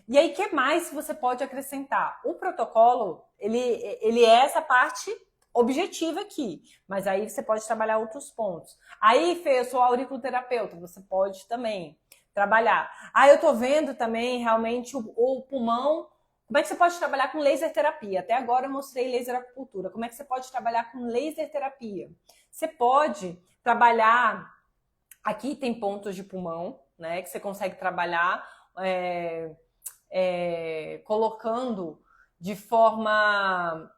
A: E aí, o que mais você pode acrescentar? O protocolo, ele é essa parte objetiva aqui, mas aí você pode trabalhar outros pontos. Aí, Fê, eu sou auriculoterapeuta, você pode também trabalhar. Eu tô vendo também realmente o pulmão. Como é que você pode trabalhar com laser terapia? Até agora eu mostrei laser acupuntura. Como é que você pode trabalhar com laser terapia? Você pode trabalhar. Aqui tem pontos de pulmão, né? Que você consegue trabalhar colocando de forma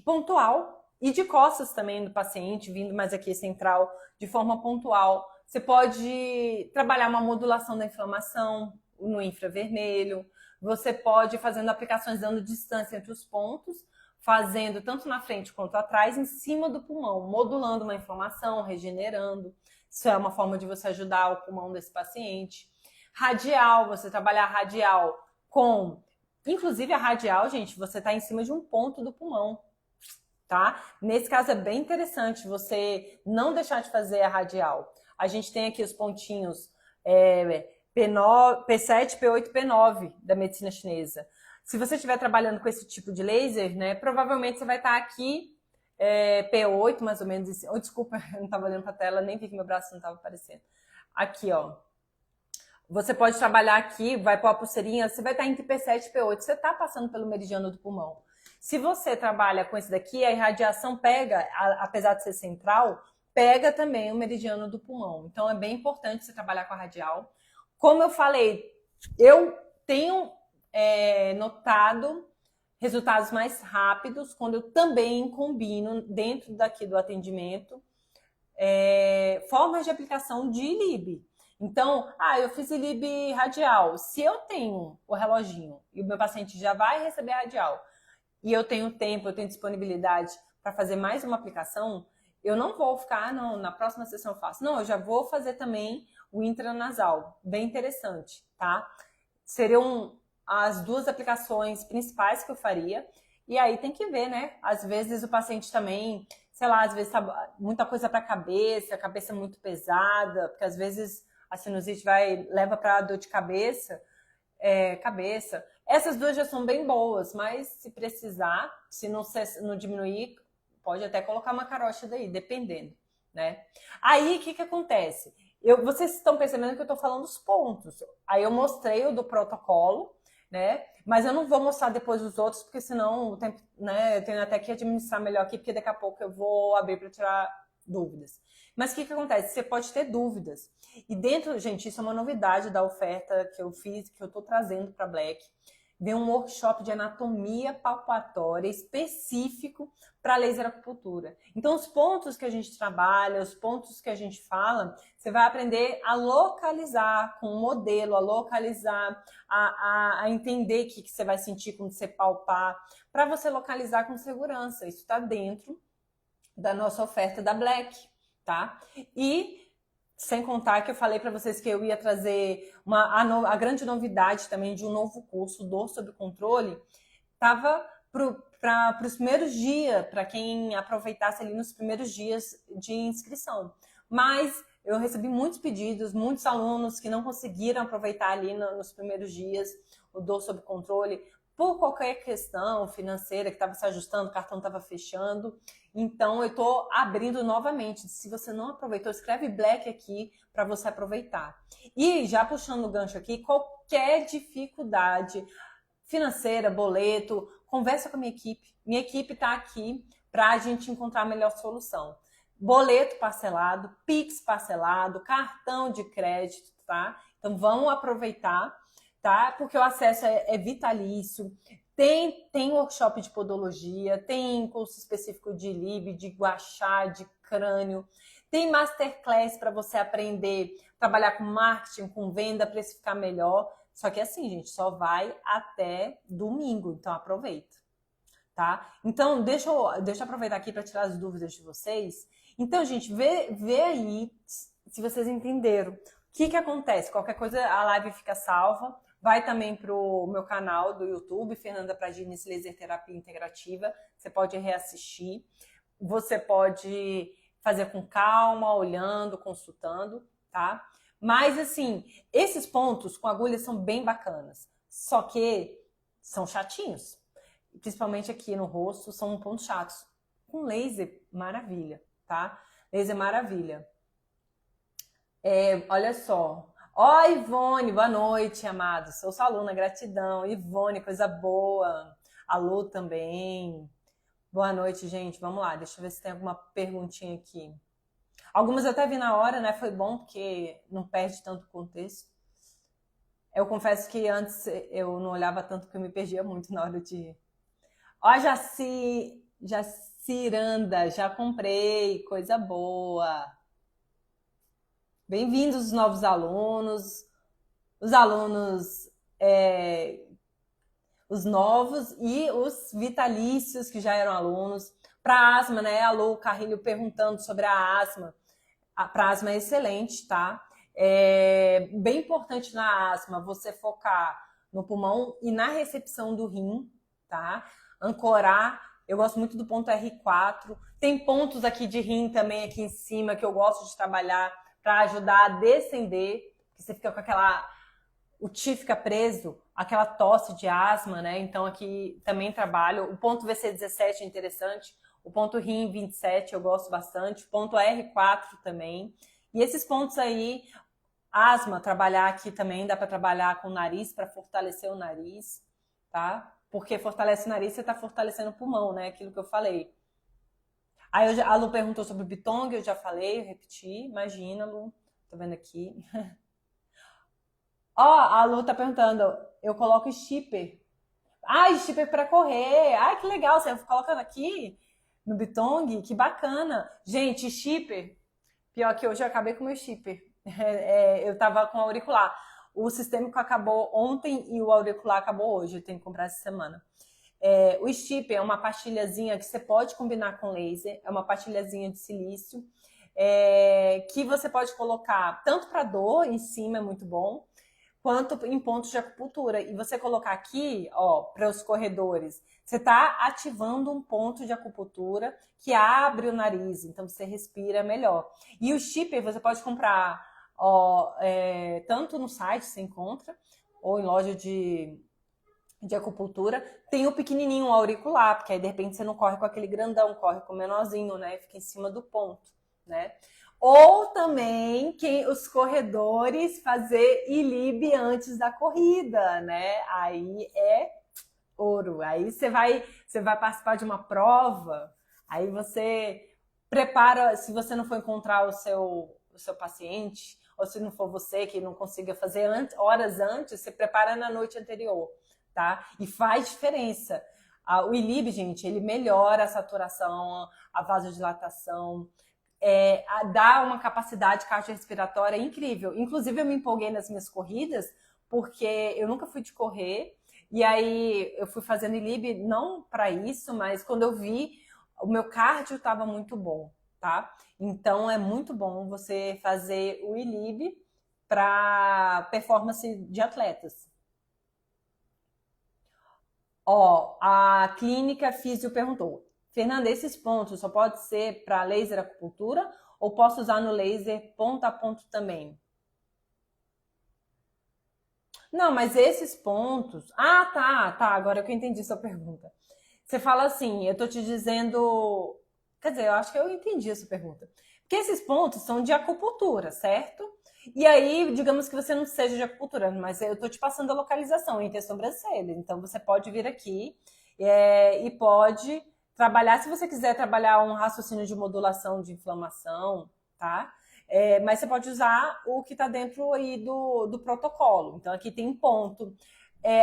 A: pontual e de costas também do paciente, vindo mais aqui central, de forma pontual. Você pode trabalhar uma modulação da inflamação no infravermelho. Você pode ir fazendo aplicações dando distância entre os pontos, fazendo tanto na frente quanto atrás, em cima do pulmão, modulando uma inflamação, regenerando. Isso é uma forma de você ajudar o pulmão desse paciente. Radial, você trabalhar radial com... Inclusive a radial, gente, você está em cima de um ponto do pulmão, tá? Nesse caso é bem interessante você não deixar de fazer a radial. A gente tem aqui os pontinhos P7, P8, P9 da medicina chinesa. Se você estiver trabalhando com esse tipo de laser, né, provavelmente você vai estar aqui P8, mais ou menos. Desculpa, eu não estava olhando para a tela, nem vi que meu braço não estava aparecendo. Aqui, ó. Você pode trabalhar aqui, vai pôr a pulseirinha, você vai estar entre P7 e P8. Você está passando pelo meridiano do pulmão. Se você trabalha com esse daqui, a irradiação pega, apesar de ser central, pega também o meridiano do pulmão. Então, é bem importante você trabalhar com a radial. Como eu falei, eu tenho notado resultados mais rápidos quando eu também combino dentro daqui do atendimento formas de aplicação de ILIB. Então, eu fiz ILIB radial. Se eu tenho o reloginho e o meu paciente já vai receber a radial e eu tenho tempo, eu tenho disponibilidade para fazer mais uma aplicação, eu não vou ficar, não, na próxima sessão eu faço. Não, eu já vou fazer também o intranasal. Bem interessante, tá? seriam as duas aplicações principais que eu faria. E aí tem que ver, né? Às vezes o paciente também, sei lá, às vezes tá muita coisa para a cabeça muito pesada, porque às vezes a sinusite leva para dor de cabeça, cabeça. Essas duas já são bem boas, mas se precisar, se não diminuir, pode até colocar uma carótida aí, dependendo, né? Aí, o que acontece? Vocês estão percebendo que eu estou falando os pontos. Aí eu mostrei o do protocolo, né? Mas eu não vou mostrar depois os outros, porque senão o tempo, né? Eu tenho até que administrar melhor aqui, porque daqui a pouco eu vou abrir para tirar dúvidas. Mas o que acontece? Você pode ter dúvidas. E dentro, gente, isso é uma novidade da oferta que eu fiz, que eu estou trazendo para Black. Vem um workshop de anatomia palpatória específico para laser acupuntura. Então, os pontos que a gente trabalha, os pontos que a gente fala, você vai aprender a localizar com o modelo, a localizar, a entender o que você vai sentir quando você palpar, para você localizar com segurança. Isso está dentro da nossa oferta da Black, tá? E sem contar que eu falei para vocês que eu ia trazer a grande novidade também de um novo curso, Dor Sob Controle, estava para os primeiros dias, para quem aproveitasse ali nos primeiros dias de inscrição. Mas eu recebi muitos pedidos, muitos alunos que não conseguiram aproveitar ali nos primeiros dias o Dor Sob Controle, por qualquer questão financeira que estava se ajustando, o cartão estava fechando. Então, eu estou abrindo novamente. Se você não aproveitou, escreve Black aqui para você aproveitar. E já puxando o gancho aqui, qualquer dificuldade financeira, boleto, conversa com a minha equipe. Minha equipe está aqui para a gente encontrar a melhor solução. Boleto parcelado, Pix parcelado, cartão de crédito, tá? Então, vamos aproveitar, tá? Porque o acesso é vitalício. Tem workshop de podologia, tem curso específico de Lib, de Gua Sha, de crânio. Tem masterclass para você aprender a trabalhar com marketing, com venda, precificar melhor. Só que assim, gente, só vai até domingo, então aproveita, tá? Então, deixa eu aproveitar aqui para tirar as dúvidas de vocês. Então, gente, vê aí se vocês entenderam. O que acontece? Qualquer coisa, a live fica salva. Vai também para o meu canal do YouTube, Fernanda Pradines Laser Terapia Integrativa. Você pode reassistir. Você pode fazer com calma, olhando, consultando, tá? Mas, assim, esses pontos com agulha são bem bacanas. Só que são chatinhos. Principalmente aqui no rosto, são pontos chatos. Com laser, maravilha, tá? Laser, maravilha. Olha só. Ó, Ivone, boa noite, amados. Sou sua aluna, gratidão. Ivone, coisa boa. Alô também. Boa noite, gente. Vamos lá, deixa eu ver se tem alguma perguntinha aqui. Algumas eu até vi na hora, né? Foi bom, porque não perde tanto contexto. Eu confesso que antes eu não olhava tanto, porque eu me perdia muito na hora de... Ó, Jaciranda, já comprei, coisa boa. Bem-vindos os novos alunos, os alunos, os novos e os vitalícios que já eram alunos. Para asma, né? Alô, Carrilho perguntando sobre a asma. Para asma é excelente, tá? É bem importante na asma você focar no pulmão e na recepção do rim, tá? Ancorar. Eu gosto muito do ponto R4. Tem pontos aqui de rim também aqui em cima que eu gosto de trabalhar para ajudar a descender, que você fica com o ti fica preso, aquela tosse de asma, né? Então aqui também trabalho. O ponto VC17 é interessante, o ponto RIM 27 eu gosto bastante, o ponto R4 também. E esses pontos aí, asma, trabalhar aqui também, dá para trabalhar com o nariz, para fortalecer o nariz, tá? Porque fortalece o nariz, você está fortalecendo o pulmão, né? Aquilo que eu falei. Aí a Lu perguntou sobre o Bitong, eu já falei, eu repeti. Imagina, Lu. Tô vendo aqui. Ó, a Lu tá perguntando, eu coloco shipper. Ah, shipper para correr. Ah, que legal, você colocando aqui no Bitong, que bacana. Gente, shipper, pior que hoje eu acabei com o meu shipper. Eu tava com o auricular. O sistêmico acabou ontem e o auricular acabou hoje, eu tenho que comprar essa semana. O shipper é uma pastilhazinha que você pode combinar com laser, é uma pastilhazinha de silício, que você pode colocar tanto para dor, em cima é muito bom, quanto em pontos de acupuntura. E você colocar aqui, ó, para os corredores, você está ativando um ponto de acupuntura que abre o nariz, então você respira melhor. E o chip você pode comprar, ó, tanto no site você encontra, ou em loja de acupuntura. Tem o pequenininho, o auricular, porque aí de repente você não corre com aquele grandão, corre com o menorzinho, né? Fica em cima do ponto, né? Ou também os corredores fazer ILIB antes da corrida, né? Aí é ouro. Aí você vai participar de uma prova, aí você prepara, se você não for encontrar o seu paciente, ou se não for você que não consiga fazer horas antes, você prepara na noite anterior, tá? E faz diferença. O ILIB, gente, ele melhora a saturação, a vasodilatação, dá uma capacidade cardiorrespiratória incrível. Inclusive, eu me empolguei nas minhas corridas, porque eu nunca fui de correr, e aí eu fui fazendo ILIB não para isso, mas quando eu vi, o meu cardio estava muito bom, tá? Então, é muito bom você fazer o ILIB para performance de atletas. Ó, a clínica Físio perguntou: Fernanda, esses pontos só pode ser para laser acupuntura ou posso usar no laser ponto a ponto também? Não, mas esses pontos... Ah, tá, agora que eu entendi sua pergunta. Você fala assim, eu tô te dizendo... Quer dizer, eu acho que eu entendi essa pergunta. Porque esses pontos são de acupuntura, certo? E aí, digamos que você não seja de acupuntura, mas eu tô te passando a localização entre a sobrancelha. Então, você pode vir aqui e pode trabalhar, se você quiser trabalhar um raciocínio de modulação de inflamação, tá? Mas você pode usar o que está dentro aí do protocolo. Então, aqui tem ponto,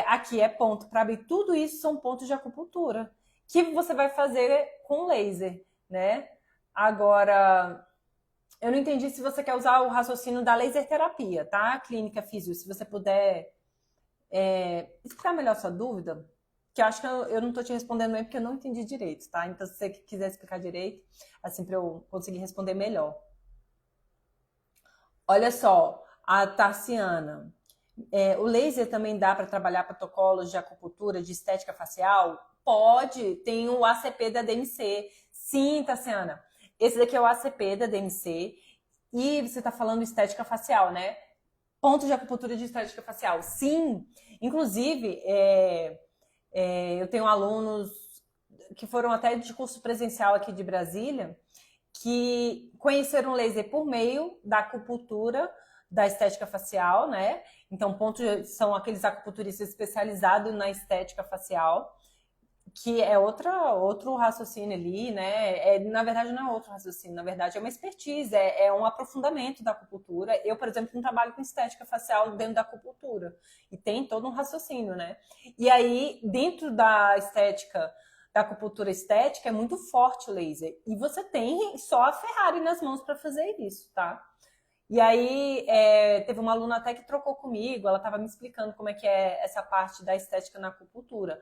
A: aqui é ponto para abrir. Tudo isso são pontos de acupuntura que você vai fazer com laser, né? Agora, eu não entendi se você quer usar o raciocínio da laser terapia, tá? Clínica Físio, se você puder explicar melhor sua dúvida, que eu acho que eu não estou te respondendo bem porque eu não entendi direito, tá? Então, se você quiser explicar direito, assim, para eu conseguir responder melhor. Olha só, a Tarciana. O laser também dá para trabalhar protocolos de acupuntura, de estética facial? Pode, tem o ACP da DMC. Sim, Tarciana. Esse daqui é o ACP da DMC. E você está falando estética facial, né? Ponto de acupuntura de estética facial. Sim, inclusive, eu tenho alunos que foram até de curso presencial aqui de Brasília, que conheceram o laser por meio da acupuntura, da estética facial, né? Então, são aqueles acupunturistas especializados na estética facial, que é outro raciocínio ali, né? Na verdade, não é outro raciocínio, na verdade é uma expertise, é um aprofundamento da acupuntura. Eu, por exemplo, não trabalho com estética facial dentro da acupuntura, e tem todo um raciocínio, né? E aí, dentro da estética, da acupuntura estética, é muito forte o laser. E você tem só a Ferrari nas mãos para fazer isso, tá? E aí, teve uma aluna até que trocou comigo, ela estava me explicando como é que é essa parte da estética na acupuntura.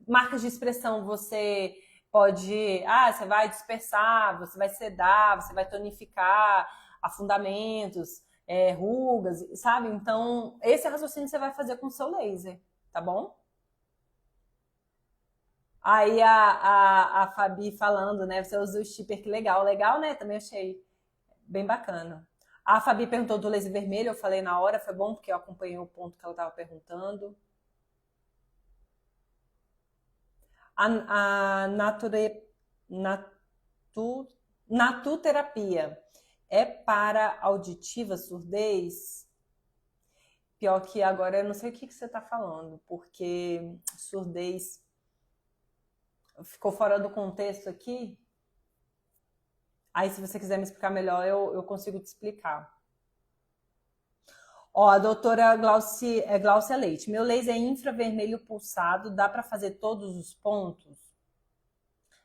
A: Marcas de expressão, você pode... você vai dispersar, você vai sedar, você vai tonificar afundamentos, rugas, sabe? Então, esse raciocínio você vai fazer com o seu laser, tá bom? Aí a Fabi falando, né? Você usa o shipper, que legal. Legal, né? Também achei bem bacana. A Fabi perguntou do laser vermelho, eu falei na hora, foi bom porque eu acompanhei o ponto que ela estava perguntando. A natuterapia é para auditiva, surdez? Pior que agora eu não sei o que você está falando, porque surdez ficou fora do contexto aqui. Aí, se você quiser me explicar melhor, eu consigo te explicar. Ó, a doutora Glaucia Leite. Meu laser é infravermelho pulsado, dá para fazer todos os pontos?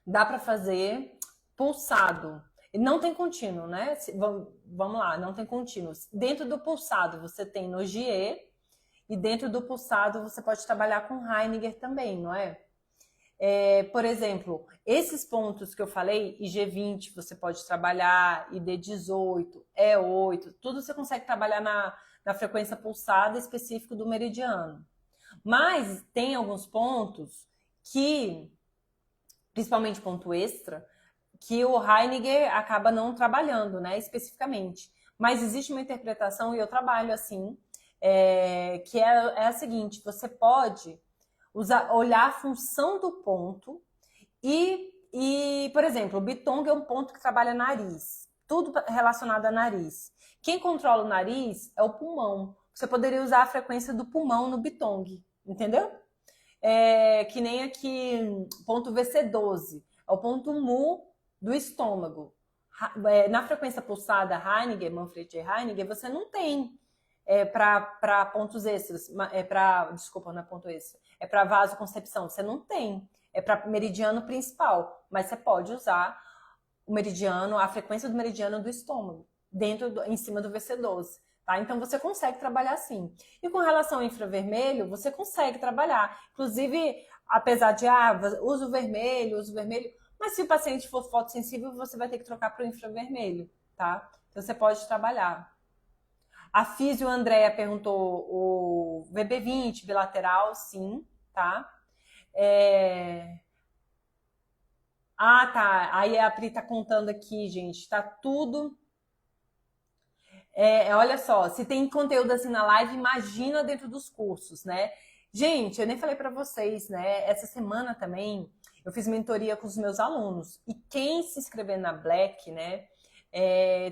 A: Dá para fazer pulsado. Não tem contínuo, né? Vamos lá, não tem contínuo. Dentro do pulsado você tem Nogier, e dentro do pulsado você pode trabalhar com Heiniger também, não é? Por exemplo, esses pontos que eu falei, IG20 você pode trabalhar, ID18, E8, tudo você consegue trabalhar na frequência pulsada específico do meridiano. Mas tem alguns pontos que, principalmente ponto extra, que o Heiniger acaba não trabalhando, né, especificamente. Mas existe uma interpretação, e eu trabalho assim, que é a seguinte: você pode olhar a função do ponto e, por exemplo, o Bitong é um ponto que trabalha nariz, tudo relacionado a nariz. Quem controla o nariz é o pulmão. Você poderia usar a frequência do pulmão no Bitong, entendeu? Que nem aqui, ponto VC12, é o ponto mu do estômago. Na frequência pulsada Heiniger, Manfred Heiniger, você não tem para pontos extras, desculpa, não é ponto extra, é para vasoconcepção, você não tem, é para meridiano principal, mas você pode usar o meridiano, a frequência do meridiano do estômago, em cima do VC12, tá? Então você consegue trabalhar assim. E com relação ao infravermelho, você consegue trabalhar, inclusive, apesar de, uso vermelho, mas se o paciente for fotossensível, você vai ter que trocar para o infravermelho, tá? Então você pode trabalhar. A Físio Andréa perguntou o VB20 bilateral, sim, tá? Tá. Aí a Pri tá contando aqui, gente, tá tudo. Olha só, se tem conteúdo assim na live, imagina dentro dos cursos, né? Gente, eu nem falei para vocês, né? Essa semana também eu fiz mentoria com os meus alunos. E quem se inscrever na Black, né?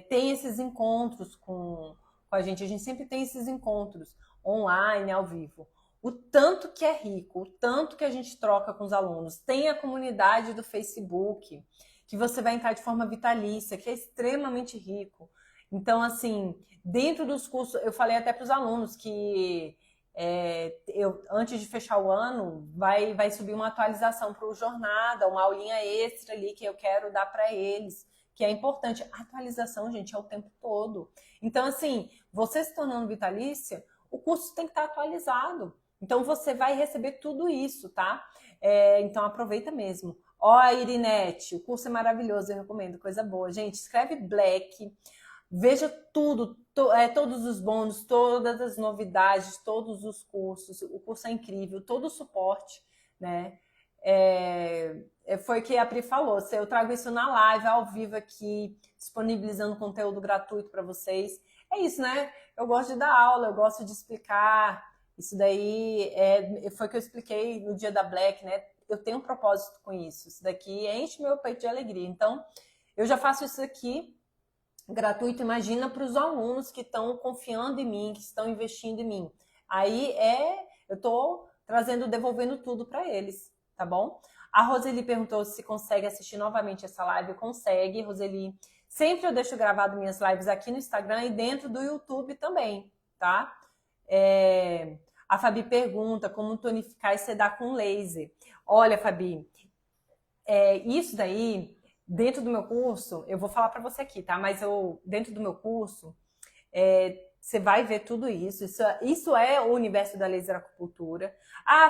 A: Tem esses encontros com a gente. A gente sempre tem esses encontros online, ao vivo. O tanto que é rico, o tanto que a gente troca com os alunos. Tem a comunidade do Facebook, que você vai entrar de forma vitalícia, que é extremamente rico. Então, assim, dentro dos cursos, eu falei até para os alunos que antes de fechar o ano, vai subir uma atualização para o Jornada, uma aulinha extra ali que eu quero dar para eles, que é importante. A atualização, gente, é o tempo todo. Então, assim, você se tornando vitalícia, o curso tem que estar atualizado. Então, você vai receber tudo isso, tá? Então, aproveita mesmo. Ó, Irinete, o curso é maravilhoso, eu recomendo, coisa boa. Gente, escreve Black, veja tudo, todos os bônus, todas as novidades, todos os cursos. O curso é incrível, todo o suporte, né? Foi o que a Pri falou. Eu trago isso na live, ao vivo aqui, disponibilizando conteúdo gratuito para vocês. É isso, né? Eu gosto de dar aula, eu gosto de explicar. Isso daí foi o que eu expliquei no dia da Black, né? Eu tenho um propósito com isso. Isso daqui enche meu peito de alegria. Então, eu já faço isso aqui gratuito, imagina para os alunos que estão confiando em mim, que estão investindo em mim. Aí eu estou devolvendo tudo para eles, tá bom? A Roseli perguntou se consegue assistir novamente essa live. Consegue, Roseli. Sempre eu deixo gravado minhas lives aqui no Instagram e dentro do YouTube também, tá? A Fabi pergunta como tonificar e sedar com laser. Olha, Fabi, isso daí, dentro do meu curso, eu vou falar para você aqui, tá? Mas dentro do meu curso, você vai ver tudo isso. Isso é o universo da laser acupuntura.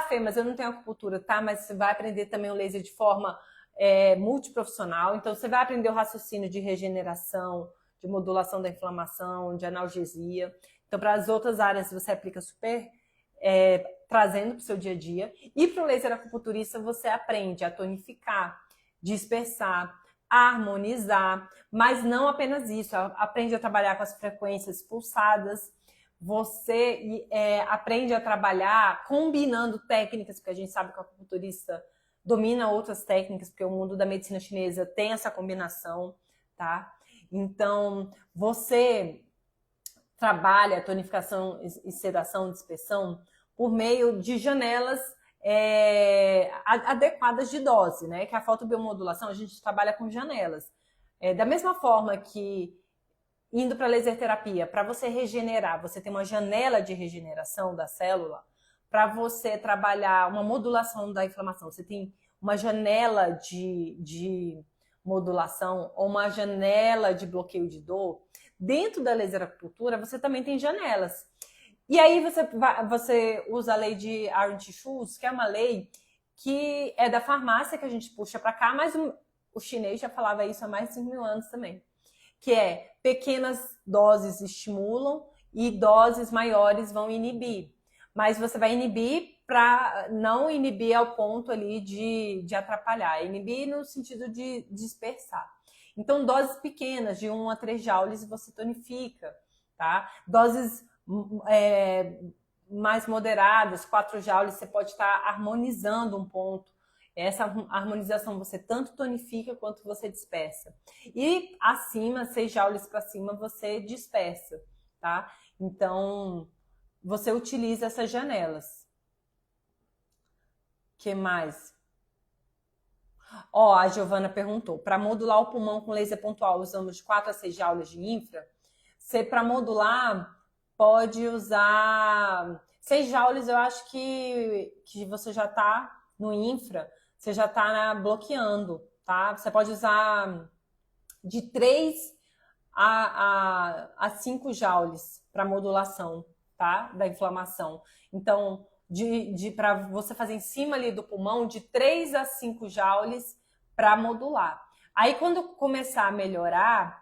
A: Fê, mas eu não tenho acupuntura, tá? Mas você vai aprender também o laser de forma multiprofissional. Então, você vai aprender o raciocínio de regeneração, de modulação da inflamação, de analgesia. Então, para as outras áreas, você aplica super trazendo para o seu dia a dia. E para o laser acupunturista, você aprende a tonificar, dispersar, harmonizar, mas não apenas isso. Aprende a trabalhar com as frequências pulsadas. Você aprende a trabalhar combinando técnicas, porque a gente sabe que o acupunturista domina outras técnicas, porque o mundo da medicina chinesa tem essa combinação, tá? Então, você trabalha a tonificação e sedação, dispersão, por meio de janelas adequadas de dose, né? Que a fotobiomodulação, a gente trabalha com janelas. Da mesma forma que, indo para a laser terapia, para você regenerar, você tem uma janela de regeneração da célula, para você trabalhar uma modulação da inflamação, você tem uma janela de modulação ou uma janela de bloqueio de dor. Dentro da laser acupuntura, você também tem janelas. E aí você usa a lei de Arendt-Schultz, que é uma lei que é da farmácia, que a gente puxa para cá, mas o chinês já falava isso há mais de 5.000 anos também, que pequenas doses estimulam e doses maiores vão inibir. Mas você vai inibir para não inibir ao ponto ali de atrapalhar. Inibir no sentido de dispersar. Então, doses pequenas, de 1 a 3 joules, você tonifica, tá? Doses mais moderadas, 4 joules, você pode estar harmonizando um ponto. Essa harmonização você tanto tonifica quanto você dispersa. E acima, 6 joules para cima, você dispersa, tá? Então, você utiliza essas janelas. O que mais? Ó, a Giovana perguntou, para modular o pulmão com laser pontual, usamos de 4 a 6 joules de infra? Você, para modular, pode usar 6 joules, eu acho que você já está no infra, você já está bloqueando, tá? Você pode usar de 3 a 5 joules para modulação, tá? Da inflamação. Então, para você fazer em cima ali do pulmão, de 3 a 5 joules para modular. Aí, quando começar a melhorar,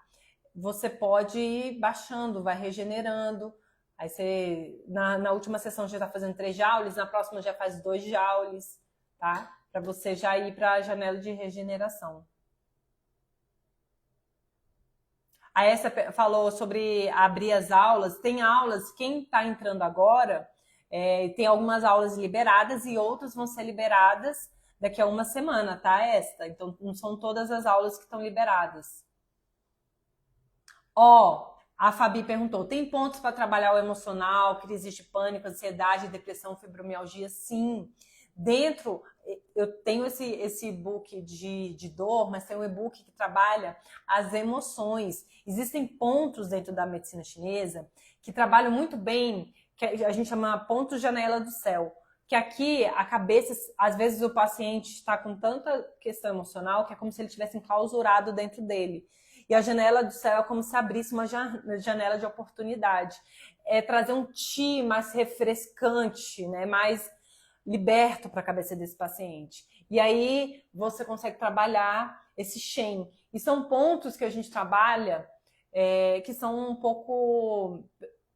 A: você pode ir baixando, vai regenerando. Aí você, na última sessão já está fazendo 3 joules, na próxima já faz 2 joules, tá? Para você já ir para a janela de regeneração. A Essa falou sobre abrir as aulas. Tem aulas, quem está entrando agora, tem algumas aulas liberadas e outras vão ser liberadas daqui a uma semana, tá, Esta? Então, não são todas as aulas que estão liberadas. Ó, a Fabi perguntou, tem pontos para trabalhar o emocional, crise de pânico, ansiedade, depressão, fibromialgia? Sim. Dentro, eu tenho esse e-book de dor, mas tem um e-book que trabalha as emoções. Existem pontos dentro da medicina chinesa que trabalham muito bem, que a gente chama pontos janela do céu. Que aqui, a cabeça, às vezes o paciente está com tanta questão emocional que é como se ele tivesse enclausurado dentro dele. E a janela do céu é como se abrisse uma janela de oportunidade. É trazer um chi mais refrescante, né? Mais liberto para a cabeça desse paciente. E aí você consegue trabalhar esse Shen. E são pontos que a gente trabalha que são um pouco...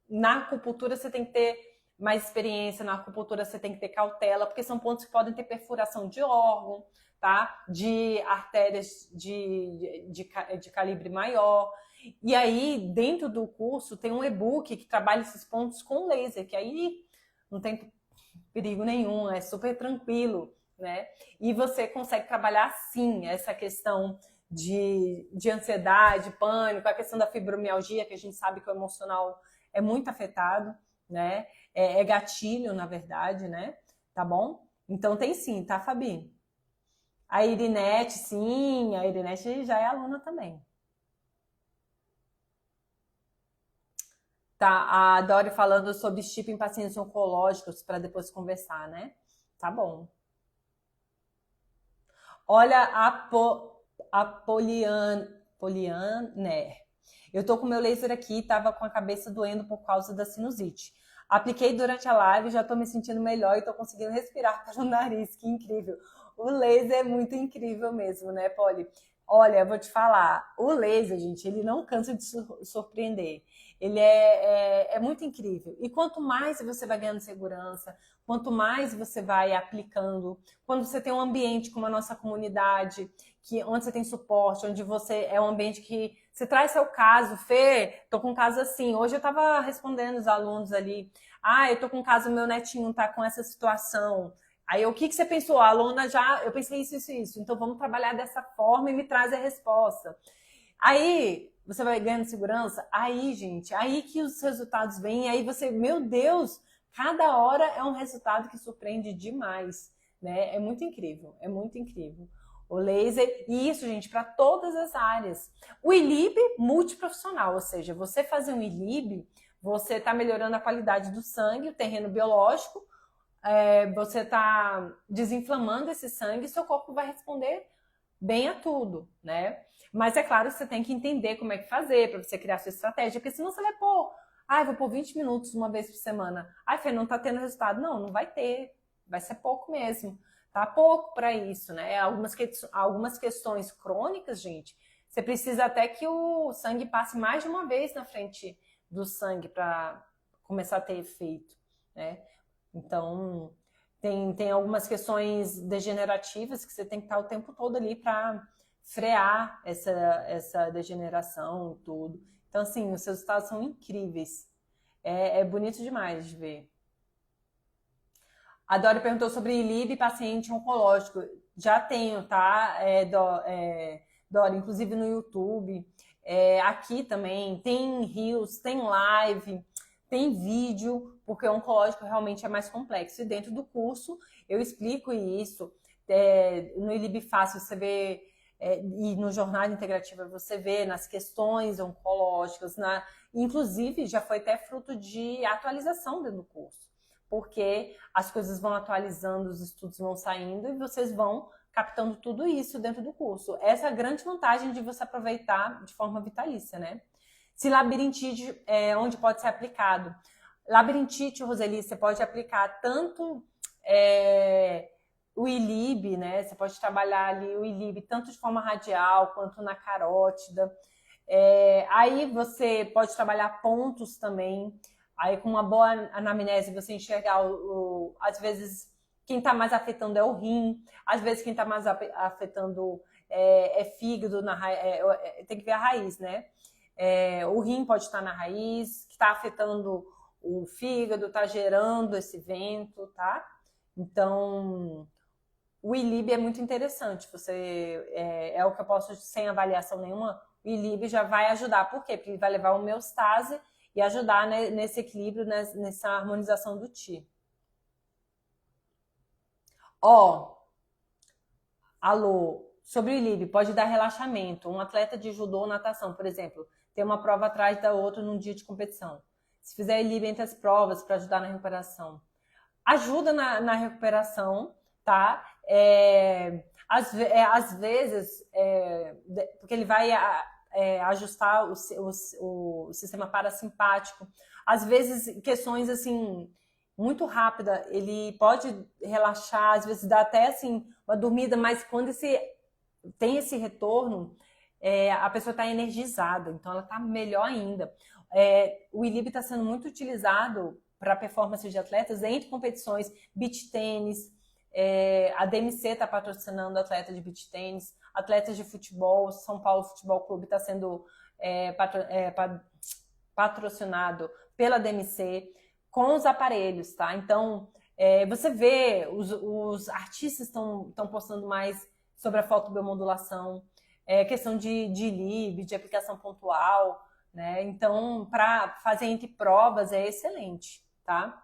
A: Na acupuntura você tem que ter mais experiência, na acupuntura você tem que ter cautela, porque são pontos que podem ter perfuração de órgão, tá? De artérias de calibre maior. E aí, dentro do curso, tem um e-book que trabalha esses pontos com laser, que aí não tem perigo nenhum, é super tranquilo, né? E você consegue trabalhar sim essa questão de ansiedade, pânico, a questão da fibromialgia, que a gente sabe que o emocional é muito afetado, né? É gatilho, na verdade, né? Tá bom? Então tem sim, tá, Fabi? A Irinete, sim, a Irinete já é aluna também. Tá, a Dori falando sobre chip em pacientes oncológicos para depois conversar, né? Tá bom. Olha a Polianer. Eu tô com meu laser aqui, tava com a cabeça doendo por causa da sinusite. Apliquei durante a live, já tô me sentindo melhor e tô conseguindo respirar pelo nariz, que incrível. O laser é muito incrível mesmo, né, Poli? Olha, eu vou te falar, o laser, gente, ele não cansa de surpreender. Ele é muito incrível. E quanto mais você vai ganhando segurança, quanto mais você vai aplicando, quando você tem um ambiente como a nossa comunidade, onde você tem suporte, onde você é um ambiente que você traz seu caso, Fê, tô com um caso assim. Hoje eu tava respondendo os alunos ali, eu tô com um caso, meu netinho tá com essa situação. Aí, o que você pensou? A aluna eu pensei isso. Então, vamos trabalhar dessa forma e me traz a resposta. Aí, você vai ganhando segurança. Aí, gente, aí que os resultados vêm. Aí você, meu Deus, cada hora é um resultado que surpreende demais, né? É muito incrível, é muito incrível. O laser, e isso, gente, para todas as áreas. O ILIB multiprofissional, ou seja, você fazer um ILIB, você está melhorando a qualidade do sangue, o terreno biológico, você está desinflamando esse sangue e seu corpo vai responder bem a tudo, né? Mas é claro que você tem que entender como é que fazer para você criar sua estratégia, porque senão você vai pôr, vou pôr 20 minutos uma vez por semana. Fê, não tá tendo resultado. Não vai ter, vai ser pouco mesmo. Tá pouco para isso, né? Algumas questões crônicas, gente, você precisa até que o sangue passe mais de uma vez na frente do sangue para começar a ter efeito, né? Então, tem algumas questões degenerativas que você tem que estar o tempo todo ali para frear essa degeneração e tudo. Então, assim, os seus resultados são incríveis. É bonito demais de ver. A Dori perguntou sobre ILIB paciente oncológico. Já tenho, tá, Dori? Inclusive no YouTube. Aqui também tem Reels, tem live, tem vídeo, porque o oncológico realmente é mais complexo. E dentro do curso eu explico isso. No ILIB Fácil você vê, e no Jornada Integrativa você vê nas questões oncológicas, inclusive já foi até fruto de atualização dentro do curso, porque as coisas vão atualizando, os estudos vão saindo e vocês vão captando tudo isso dentro do curso. Essa é a grande vantagem de você aproveitar de forma vitalícia, né? Se labirintite, onde pode ser aplicado? Labirintite, Roseli, você pode aplicar tanto o ILIB, né? Você pode trabalhar ali o ILIB tanto de forma radial quanto na carótida. Aí você pode trabalhar pontos também. Aí com uma boa anamnese você enxergar às vezes quem está mais afetando é o rim, às vezes quem está mais afetando é fígado, tem que ver a raiz, né? O rim pode estar na raiz, que está afetando o fígado, está gerando esse evento, tá? Então, o ILIB é muito interessante. É o que eu posso, sem avaliação nenhuma, o ILIB já vai ajudar. Por quê? Porque ele vai levar a homeostase e ajudar, né, nesse equilíbrio, nessa harmonização do Ti. Alô, sobre o ILIB, pode dar relaxamento. Um atleta de judô ou natação, por exemplo, tem uma prova atrás da outra num dia de competição. Se fizer ILIB entre as provas para ajudar na recuperação. Ajuda na recuperação, tá? Às vezes, porque ele vai ajustar o sistema parasimpático. Às vezes, questões assim muito rápida, ele pode relaxar, às vezes dá até assim uma dormida, mas quando tem esse retorno, a pessoa está energizada, então ela está melhor ainda. O ILIB está sendo muito utilizado para performance de atletas entre competições, beach tênis, a DMC está patrocinando atleta de beach tênis, atletas de futebol, São Paulo Futebol Clube está sendo patrocinado pela DMC com os aparelhos, tá? Então, você vê, os artistas estão postando mais sobre a fotobiomodulação, questão de ILIB, de aplicação pontual, né? Então, para fazer entre provas é excelente, tá?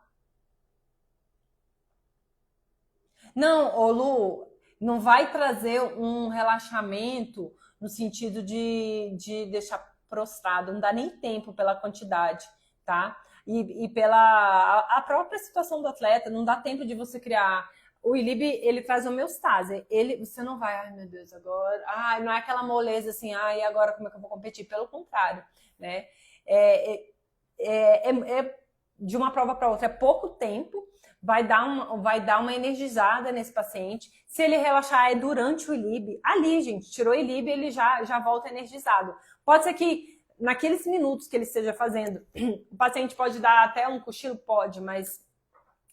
A: Não, Lu, não vai trazer um relaxamento no sentido de deixar prostrado, não dá nem tempo pela quantidade, tá? E pela a própria situação do atleta, não dá tempo de você criar. O ILIB, ele traz homeostase. Você não vai, ai meu Deus, agora. Ai, não é aquela moleza assim, ai, agora como é que eu vou competir? Pelo contrário, né? De uma prova para outra é pouco tempo, vai dar uma energizada nesse paciente. Se ele relaxar durante o ILIB, ali, gente, tirou o ILIB, ele já volta energizado. Pode ser que naqueles minutos que ele esteja fazendo, o paciente pode dar até um cochilo? Pode, mas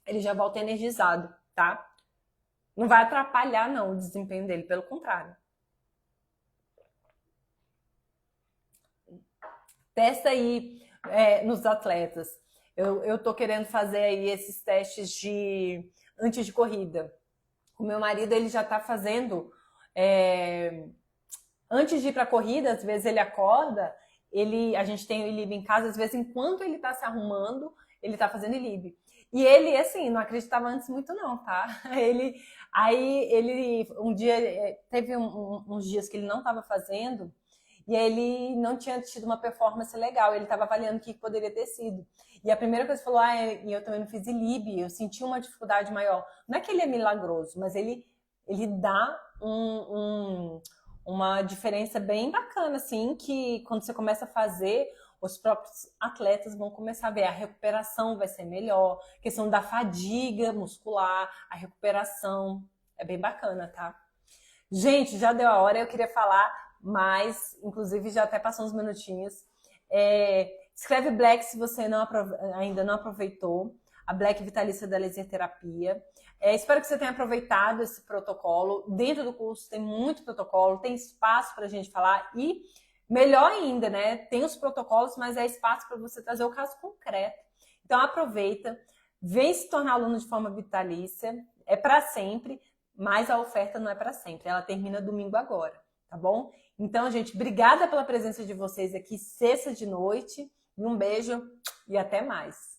A: ele já volta energizado, tá? Não vai atrapalhar, não, o desempenho dele, pelo contrário. Testa aí nos atletas. Eu tô querendo fazer aí esses testes antes de corrida. O meu marido, ele já tá fazendo... antes de ir pra corrida, às vezes ele acorda... A gente tem o ILIB em casa, às vezes, enquanto ele tá se arrumando, ele tá fazendo ILIB. E ele, assim, não acreditava antes muito não, tá? Ele um dia, teve uns dias que ele não tava fazendo, e aí ele não tinha tido uma performance legal, ele tava avaliando o que poderia ter sido. E a primeira coisa que ele falou, e eu também não fiz ILIB, eu senti uma dificuldade maior. Não é que ele é milagroso, mas ele dá uma diferença bem bacana, assim, que quando você começa a fazer, os próprios atletas vão começar a ver, a recuperação vai ser melhor, a questão da fadiga muscular, a recuperação, é bem bacana, tá? Gente, já deu a hora, eu queria falar mais, inclusive já até passou uns minutinhos. Escreve Black se você ainda não aproveitou a Black Vitalícia da Laser Terapia. Espero que você tenha aproveitado esse protocolo. Dentro do curso tem muito protocolo, tem espaço para a gente falar e, melhor ainda, né? Tem os protocolos, mas é espaço para você trazer o caso concreto. Então aproveita, vem se tornar aluno de forma vitalícia, é para sempre, mas a oferta não é para sempre, ela termina domingo agora, tá bom? Então, gente, obrigada pela presença de vocês aqui sexta de noite, um beijo e até mais.